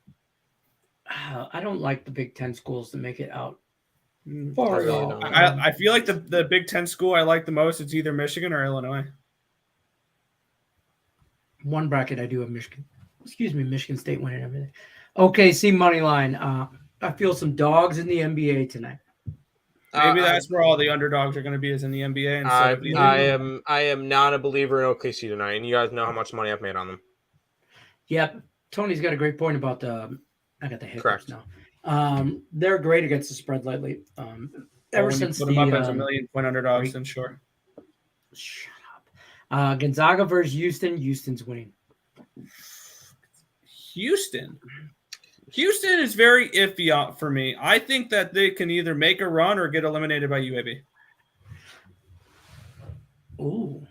I don't like the Big Ten schools to make it out. I feel like the Big Ten school I like the most, it's either Michigan or Illinois. One bracket I do have Michigan. Michigan State winning everything. Okay, see money line. I feel some dogs in the NBA tonight. Maybe that's where all the underdogs are going to be, is in the NBA. I am not a believer in OKC tonight, and you guys know how much money I've made on them. Yep, Tony's got a great point about the. I got the hiccups now. They're great against the spread lately. Ever since put them up as a 1 million point underdogs, then sure. Shut up. Gonzaga versus Houston. Houston's winning. Houston is very iffy for me. I think that they can either make a run or get eliminated by UAB. Ooh.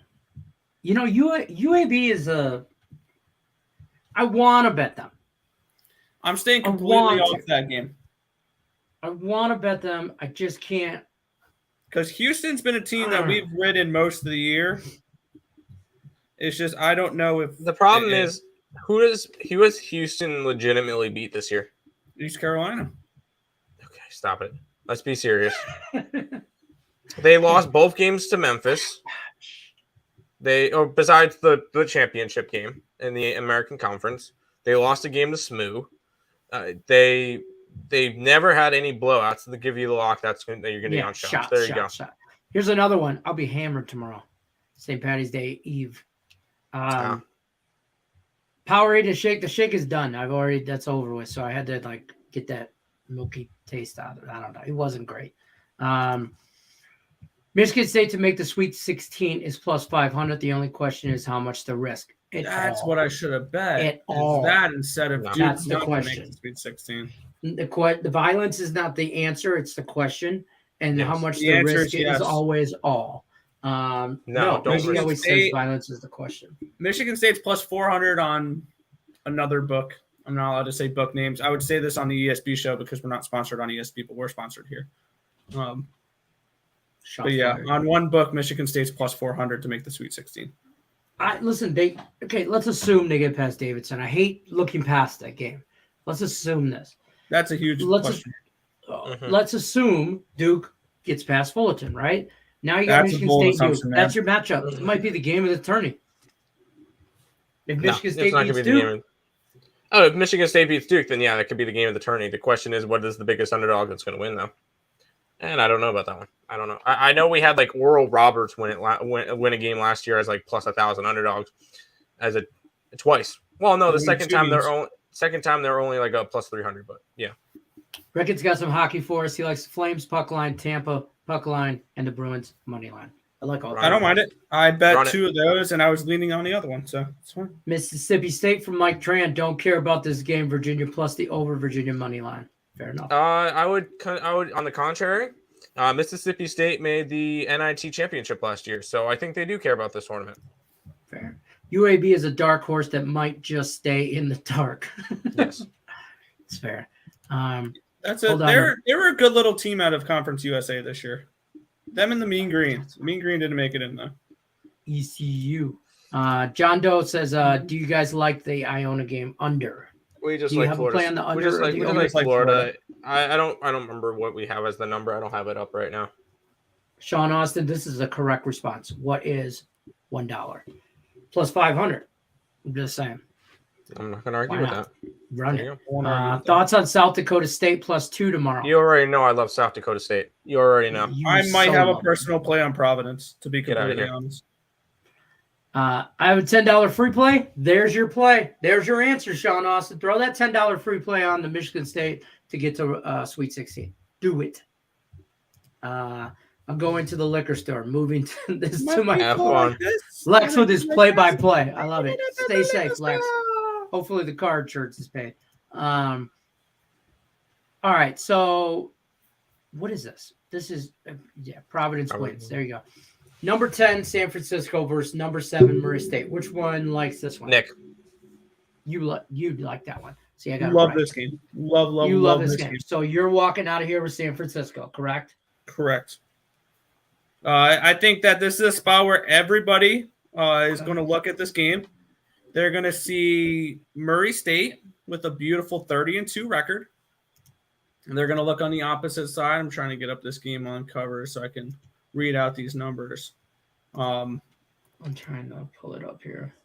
UAB is a... I want to bet them. I'm staying completely off that game. I want to bet them. I just can't. Because Houston's been a team that we've ridden most of the year. It's just I don't know if... The problem is, who has Houston legitimately beat this year? East Carolina. Okay, stop it. Let's be serious. They lost both games to Memphis. Besides the championship game in the American Conference, they lost a game to SMU. They've never had any blowouts to give you the lock. That you're going to be on shots. There you go. Here's another one. I'll be hammered tomorrow. St. Patty's Day Eve. Powerade to shake. The shake is done. That's over with. So I had to get that milky taste out of it. I don't know. It wasn't great. Michigan State to make the Sweet 16 is plus 500. The only question is how much the risk. That's what I should have bet. That instead of Duke. That's the question. Sweet 16. The violence is not the answer. It's the question. And how much the risk is always all. No, Michigan always says violence is the question. Michigan State's plus 400 on another book. I'm not allowed to say book names. I would say this on the ESB show because we're not sponsored on ESB, but we're sponsored here. But yeah, on one book, Michigan State's plus 400 to make the Sweet 16. Let's assume they get past Davidson. I hate looking past that game. Let's assume this. That's a huge question. Let's assume Duke gets past Fullerton, right? Now you got Michigan State Duke. That's your matchup. It might be the game of the tourney. If Michigan State beats Duke. If Michigan State beats Duke, then yeah, that could be the game of the tourney. The question is, what is the biggest underdog that's going to win, though? And I don't know about that one. I don't know. I know we had Oral Roberts win a game last year as plus 1,000 underdogs as twice. Well, no, the second time they're only a plus 300, but yeah. Rickett's got some hockey for us. He likes the Flames puck line, Tampa puck line, and the Bruins money line. I like all. I don't mind it. I bet two of those, and I was leaning on the other one, so it's fine. Mississippi State from Mike Tran. Don't care about this game. Virginia plus the over Virginia money line. Fair enough. I would. On the contrary, Mississippi State made the NIT championship last year, so I think they do care about this tournament. Fair. UAB is a dark horse that might just stay in the dark. Yes, it's fair. They were a good little team out of Conference USA this year. Them and the Mean Green. Mean Green didn't make it in though. ECU. John Doe says, "Do you guys like the Iona game under?" We just Do you like have Florida. a play on the under? We just or the like over? Florida. I don't remember what we have as the number. I don't have it up right now. Sean Austin, this is a correct response. What is $1 plus 500? I'm just saying. I'm not going to argue with that. Run it. Thoughts on South Dakota State plus 2 tomorrow? You already know I love South Dakota State. You already know. I might have a personal play on Providence, to be completely honest. I have a $10 free play. There's your play. There's your answer, Sean Austin. Throw that $10 free play on to Michigan State to get to Sweet 16. Do it. I'm going to the liquor store. Moving to this to my phone. Lex with his play-by-play. I love it. Stay safe, Lex. Hopefully the card shirts is paid. All right. So what is this? This is Providence wins. There you go. Number 10, San Francisco versus number 7, Murray State. Which one likes this one? Nick. You'd like that one. See, I got love this game. Love this game. So you're walking out of here with San Francisco, correct? Correct. I think that this is a spot where everybody is going to look at this game. They're going to see Murray State with a beautiful 30-2 record. And they're going to look on the opposite side. I'm trying to get up this game on cover so I can read out these numbers. I'm trying to pull it up here.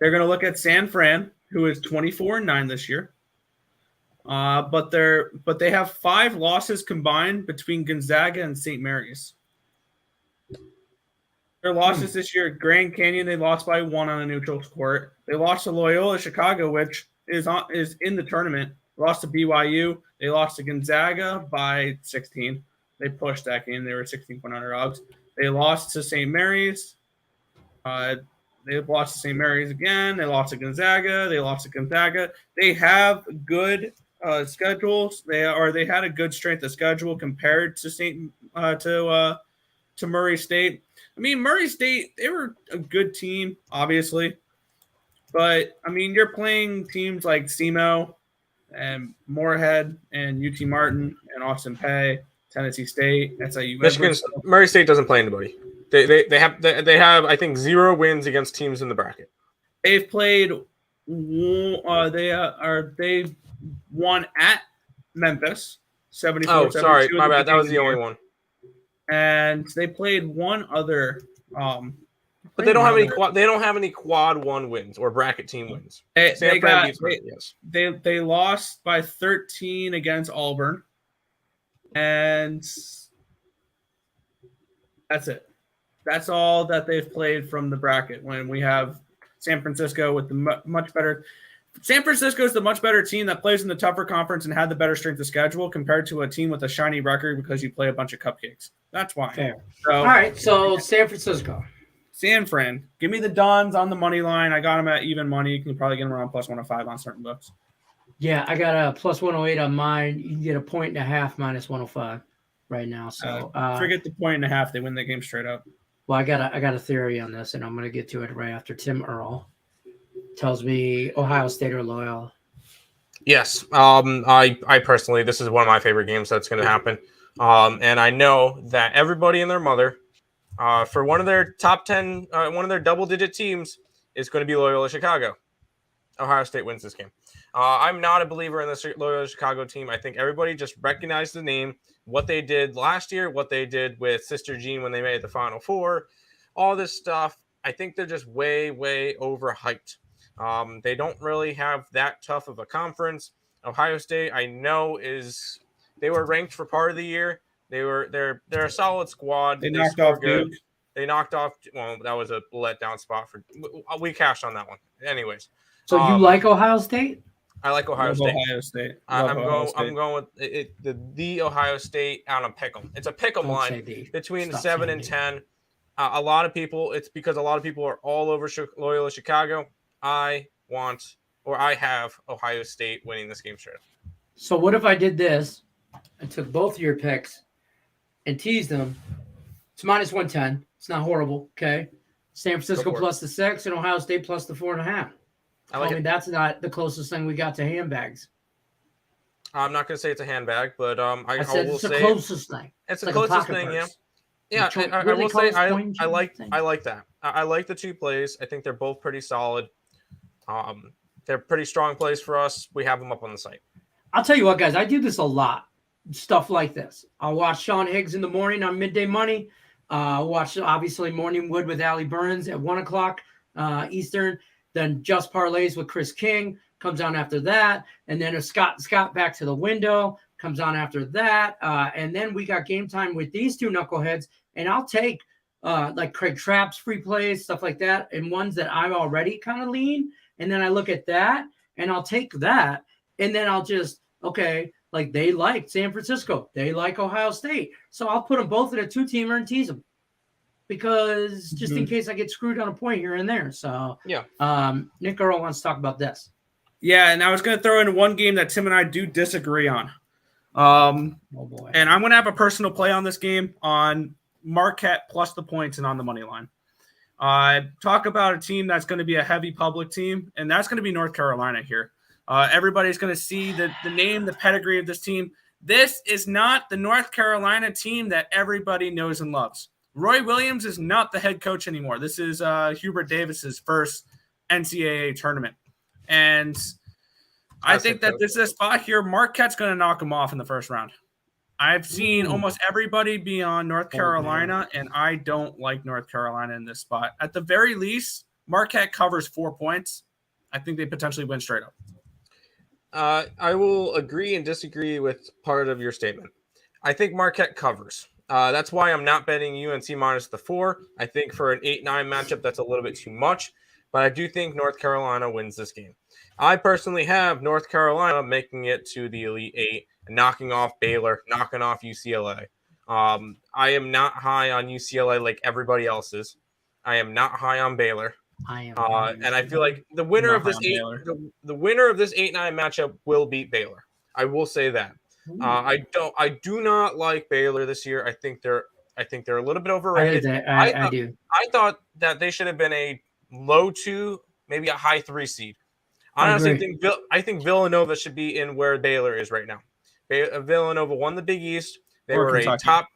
They're going to look at San Fran, who is 24-9 this year. But they have 5 losses combined between Gonzaga and St. Mary's. Their losses this year, Grand Canyon, they lost by 1 on a neutral court. They lost to Loyola Chicago, which is in the tournament. Lost to BYU. They lost to Gonzaga by 16. They pushed that game. They were 16-point underdogs. They lost to St. Mary's. They lost to St. Mary's again. They lost to Gonzaga. They lost to Gonzaga. They have good schedules. They had a good strength of schedule compared to to Murray State. I mean, Murray State, they were a good team, obviously. But, I mean, you're playing teams like SEMO and Moorhead and UT Martin and Austin Peay, Tennessee State, SIU. Murray State doesn't play anybody. They have I think 0 wins against teams in the bracket. They've played. They won at Memphis 74. Oh, sorry, my bad. That was the only one. And they played one other. But they don't have any. They don't have any quad 1 wins or bracket team wins. They lost by 13 against Auburn, and that's it. That's all that they've played from the bracket. When we have San Francisco with the much better. San Francisco is the much better team that plays in the tougher conference and had the better strength of schedule compared to a team with a shiny record because you play a bunch of cupcakes. That's why. Fair. So, all right, so San Francisco. San Fran. Give me the Dons on the money line. I got them at even money. You can probably get them around plus 105 on certain books. Yeah, I got a plus 108 on mine. You can get a 1.5 minus 105 right now. So forget the 1.5. They win the game straight up. Well, I got a theory on this, and I'm going to get to it right after Tim Earl tells me Ohio State or Loyola. Yes. I personally, this is one of my favorite games that's going to happen. And I know that everybody and their mother, for one of their top 10, one of their double-digit teams is going to be Loyola Chicago. Ohio State wins this game. I'm not a believer in the Loyola Chicago team. I think everybody just recognized the name, what they did last year, what they did with Sister Jean when they made the Final Four, all this stuff. I think they're just way, way overhyped. They don't really have that tough of a conference. Ohio State, I know, they were ranked for part of the year. They're a solid squad. They knocked off Duke. They knocked off. Well, that was a letdown spot we cashed on that one. Anyways, so you like Ohio State? I like Ohio State. Ohio State. I'm going with the Ohio State on a pick'em. It's a pick'em line between 7 and 10. A lot of people. It's because a lot of people are all over Loyola Chicago. I have Ohio State winning this game straight up. So what if I did this and took both of your picks and teased them? It's minus 110. It's not horrible. Okay. San Francisco plus the 6 and Ohio State plus the 4.5. I mean, that's not the closest thing we got to handbags. I'm not going to say it's a handbag, but I will say it's the closest thing. It's the closest thing, purse. Yeah. Yeah, I will say I like that. I like the 2 plays. I think they're both pretty solid. They're pretty strong plays for us. We have them up on the site. I'll tell you what, guys, I do this a lot. Stuff like this. I'll watch Sean Higgs in the morning on Midday Money. Watch, obviously, Morning Wood with Allie Burns at 1 o'clock Eastern. Then Just Parlays with Chris King comes on after that. And then a Scott back to the window comes on after that. And then we got Game Time with these two knuckleheads. And I'll take like Craig Trapp's free plays, stuff like that, and ones that I'm already kind of lean. And then I look at that, and I'll take that. And then I'll just, okay, like they like San Francisco. They like Ohio State. So I'll put them both in a 2-teamer and tease them. Because just in case I get screwed on a point here and there. So, Nick Earl wants to talk about this. Yeah, and I was going to throw in one game that Tim and I do disagree on. Oh, boy. And I'm going to have a personal play on this game on Marquette plus the points and on the money line. Talk about a team that's going to be a heavy public team, and that's going to be North Carolina here. Everybody's going to see the name, the pedigree of this team. This is not the North Carolina team that everybody knows and loves. Roy Williams is not the head coach anymore. This is Hubert Davis's first NCAA tournament. And I think that this is a spot here. Marquette's going to knock him off in the first round. I've seen almost everybody be on North Carolina, and I don't like North Carolina in this spot. At the very least, Marquette covers 4 points. I think they potentially win straight up. I will agree and disagree with part of your statement. I think Marquette covers. That's why I'm not betting UNC minus the 4. I think for an 8-9 matchup, that's a little bit too much. But I do think North Carolina wins this game. I personally have North Carolina making it to the Elite 8, knocking off Baylor, knocking off UCLA. I am not high on UCLA like everybody else is. I am not high on Baylor. I am. And I feel like the winner of this the winner of this 8-9 matchup will beat Baylor. I will say that. I do not like Baylor this year. I think they're a little bit overrated. I do. I thought that they should have been a low 2, maybe a high 3 seed. Honestly, I think Villanova should be in where Baylor is right now. Villanova won the Big East. They were Kentucky. A top,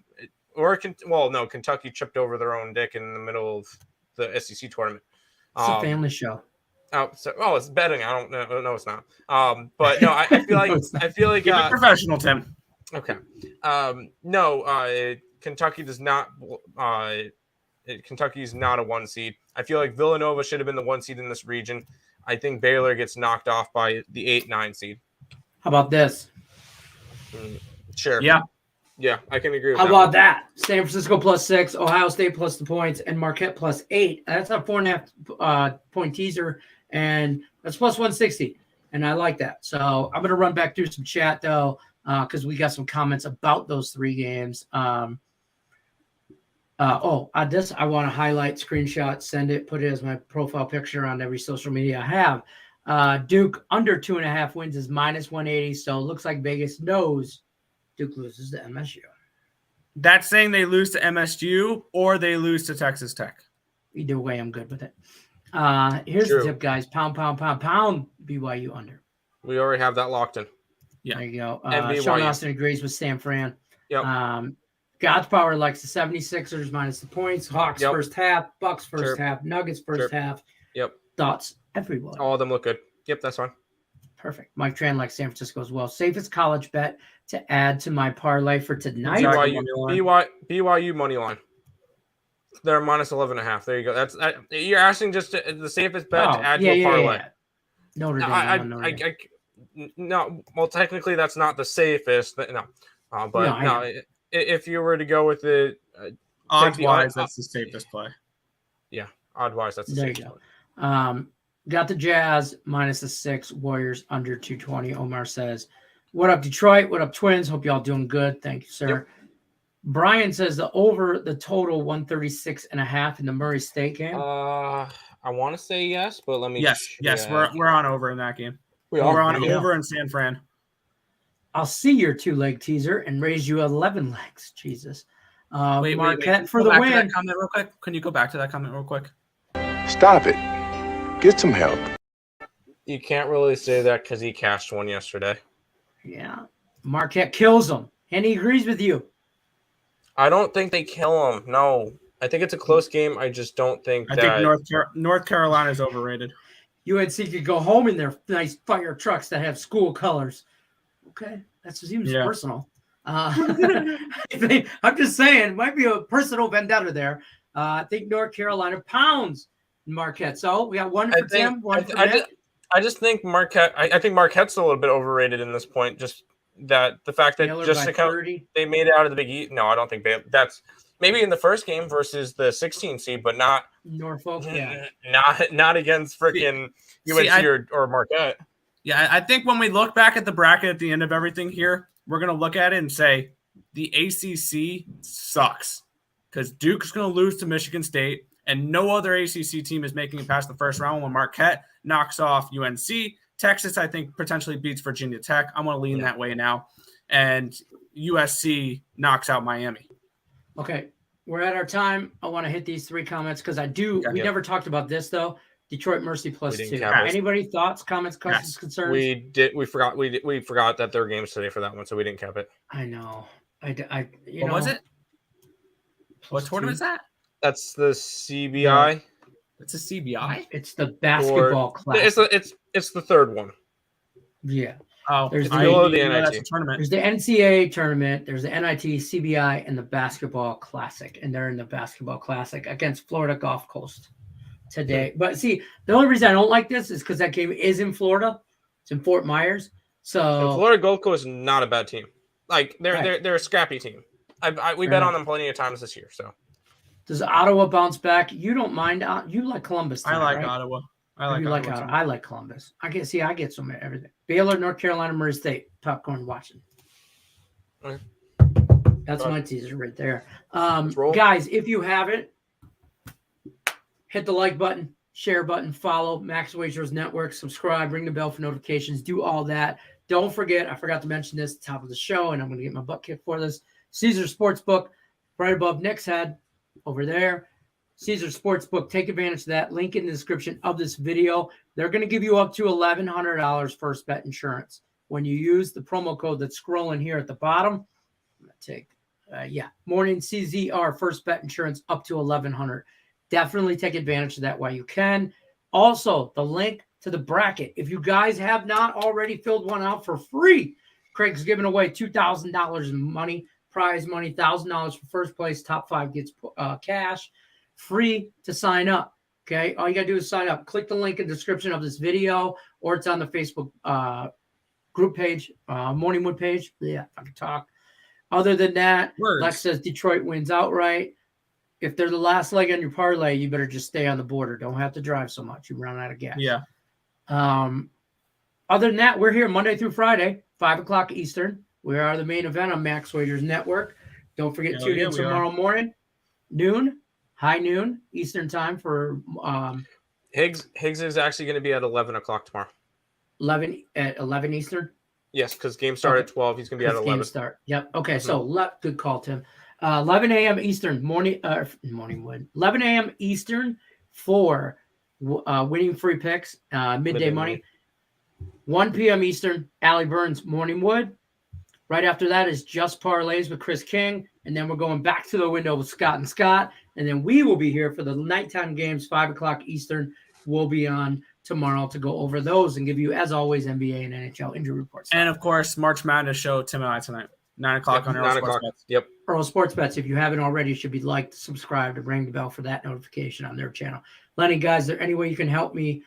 no, Kentucky tripped over their own dick in the middle of the SEC tournament. It's a family show. It's betting. I don't know. No, it's not. But no, I feel like Keep it professional, Tim. Okay. Kentucky does not. Kentucky is not a 1 seed. I feel like Villanova should have been the 1 seed in this region. I think Baylor gets knocked off by the 8-9 seed. How about this? Sure. Yeah, I can agree with that. How about that? San Francisco plus 6, Ohio State plus the points, and Marquette plus 8. That's a 4.5 point teaser, and that's plus 160. And I like that. So I'm going to run back through some chat, though, because we got some comments about those 3 games. I want to highlight, screenshot, send it, put it as my profile picture on every social media I have. Duke under 2.5 wins is minus 180. So it looks like Vegas knows Duke loses to MSU. That's saying they lose to MSU or they lose to Texas Tech. Either way, I'm good with it. Here's the tip, guys. Pound, BYU under. We already have that locked in. Yeah. There you go. Sean Austin agrees with Sam Fran. Yep. God's Power likes the 76ers minus the points. Hawks first half. Bucks first half. Nuggets first half. Yep. Thoughts everywhere. All of them look good. Yep, that's fine. Perfect. Mike Tran likes San Francisco as well. Safest college bet to add to my parlay for tonight. BYU money line. They're minus 11.5. There you go. That's you're asking just the safest bet to add to a parlay. Yeah. Notre Dame. No. Well, technically, that's not the safest. No. If you were to go with the odds-wise, that's the safest play. Yeah, odds-wise, that's the safest play. Got the Jazz minus the 6, Warriors under 220. Omar says, "What up, Detroit? What up, Twins? Hope y'all doing good. Thank you, sir." Yep. Brian says the total 136.5 in the Murray State game. I want to say yes, but let me. Yes, we're on over in that game. We're on over in San Fran. I'll see your 2-leg teaser and raise you 11 legs. Jesus. Marquette for the win. That comment real quick. Can you go back to that comment real quick? Stop it. Get some help. You can't really say that because he cashed one yesterday. Yeah. Marquette kills him, and he agrees with you. I don't think they kill him. No. I think it's a close game. I just don't think I think North Carolina is overrated. UNC could go home in their nice fire trucks that have school colors. Okay, that seems personal. I'm just saying, might be a personal vendetta there. I think North Carolina pounds Marquette. So we got one for Tim, one for Nick. I just think Marquette. I think Marquette's a little bit overrated in this point. Just that the fact that they made it out of the Big East. No, I don't think that's maybe in the first game versus the 16 seed, but not Norfolk. Yeah, not against freaking UNC or Marquette. Yeah, I think when we look back at the bracket at the end of everything here, we're going to look at it and say the ACC sucks because Duke's going to lose to Michigan State, and no other ACC team is making it past the first round when Marquette knocks off UNC. Texas, I think, potentially beats Virginia Tech. I'm going to lean that way now. And USC knocks out Miami. Okay, we're at our time. I want to hit these 3 comments because we never talked about this, though. Detroit Mercy +2. Anybody thoughts, comments, questions, concerns? We forgot that there were games today for that one, so we didn't cap it. I know. What was it? What tournament is that? That's the CBI. It's a CBI. It's the basketball class. It's the third one. Yeah. Oh, there's the NIT tournament. There's the NCAA tournament. There's the NIT, CBI, and the Basketball Classic, and they're in the Basketball Classic against Florida Gulf Coast today. But see, the only reason I don't like this is because that game is in Florida. It's in Fort Myers. So Florida Gulf Coast is not a bad team. Like they're a scrappy team. We bet on them plenty of times this year. So does Ottawa bounce back? You don't mind? You like Columbus? I like right? Ottawa. I like Ottawa. I like Columbus. I get some everything. Baylor, North Carolina, Murray State. Popcorn watching. Okay. That's my teaser right there. Guys, if you haven't, hit the like button, share button, follow Max Wagers Network, subscribe, ring the bell for notifications, do all that. Don't forget, I forgot to mention this at the top of the show, and I'm going to get my butt kicked for this. Caesar Sportsbook, right above Nick's head, over there. Caesar Sportsbook, take advantage of that. Link in the description of this video. They're going to give you up to $1,100 first bet insurance when you use the promo code that's scrolling here at the bottom. I'm going to take, Morning CZR first bet insurance up to $1,100. Definitely take advantage of that while you can. Also, the link to the bracket. If you guys have not already filled one out for free, Craig's giving away $2,000 in money, prize money, $1,000 for first place. Top 5 gets cash. Free to sign up. Okay, all you gotta do is sign up. Click the link in the description of this video, or it's on the Facebook group page, Morningwood page. Yeah, if I can talk. Other than that, Lex says Detroit wins outright. If they're the last leg on your parlay, you better just stay on the border. Don't have to drive so much. You run out of gas. Yeah. Other than that, we're here Monday through Friday, 5 o'clock Eastern. We are the main event on Max Wagers Network. Don't forget to tune in tomorrow morning, high noon Eastern time for Higgs is actually going to be at 11 o'clock tomorrow. 11 Eastern? Yes, because game start at 12. He's going to be at 11. Game start. Yep. Okay, so good call, Tim. 11 a.m. Eastern, morning wood. 11 a.m. Eastern for winning free picks, midday money. 1 p.m. Eastern, Allie Burns, Morning Wood. Right after that is Just Parlays with Chris King. And then we're going back to the window with Scott and Scott. And then we will be here for the nighttime games, 5 o'clock Eastern. We'll be on tomorrow to go over those and give you, as always, NBA and NHL injury reports. And, of course, March Madness show, Tim and I tonight. 9 o'clock on Earl Sports Bets. Yep. Earl Sports Bets, if you haven't already, should be liked, subscribed, and ring the bell for that notification on their channel. Lenny, guys, is there any way you can help me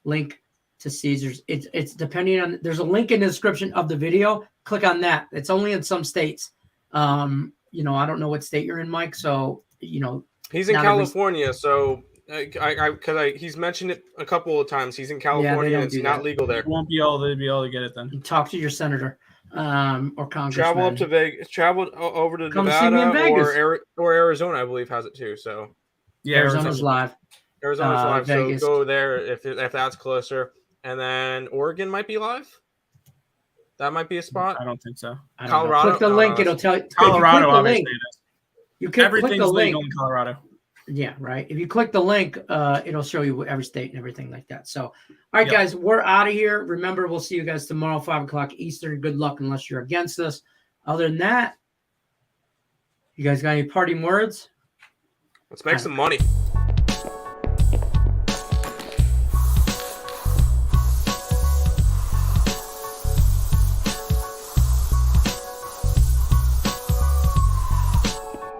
link to Caesars? It's depending on, there's a link in the description of the video. Click on that. It's only in some states. I don't know what state you're in, Mike. So, he's in California. So he's mentioned it a couple of times. He's in California. And it's not legal there. Won't be able to get it then. Talk to your senator or congressman. Travel up to Vegas. Travel over to Nevada or Arizona. I believe has it too. So yeah, Arizona's live. Arizona's live. Vegas. So go there if that's closer. And then Oregon might be live. That might be a spot. I don't think so. Colorado. Click the link. It'll tell you. Colorado, obviously. You can click the everything's link. legal in Colorado. Yeah, right. If you click the link, it'll show you every state and everything like that. So, all right, guys, we're out of here. Remember, we'll see you guys tomorrow, 5 o'clock Eastern. Good luck unless you're against us. Other than that, you guys got any parting words? Let's make some money.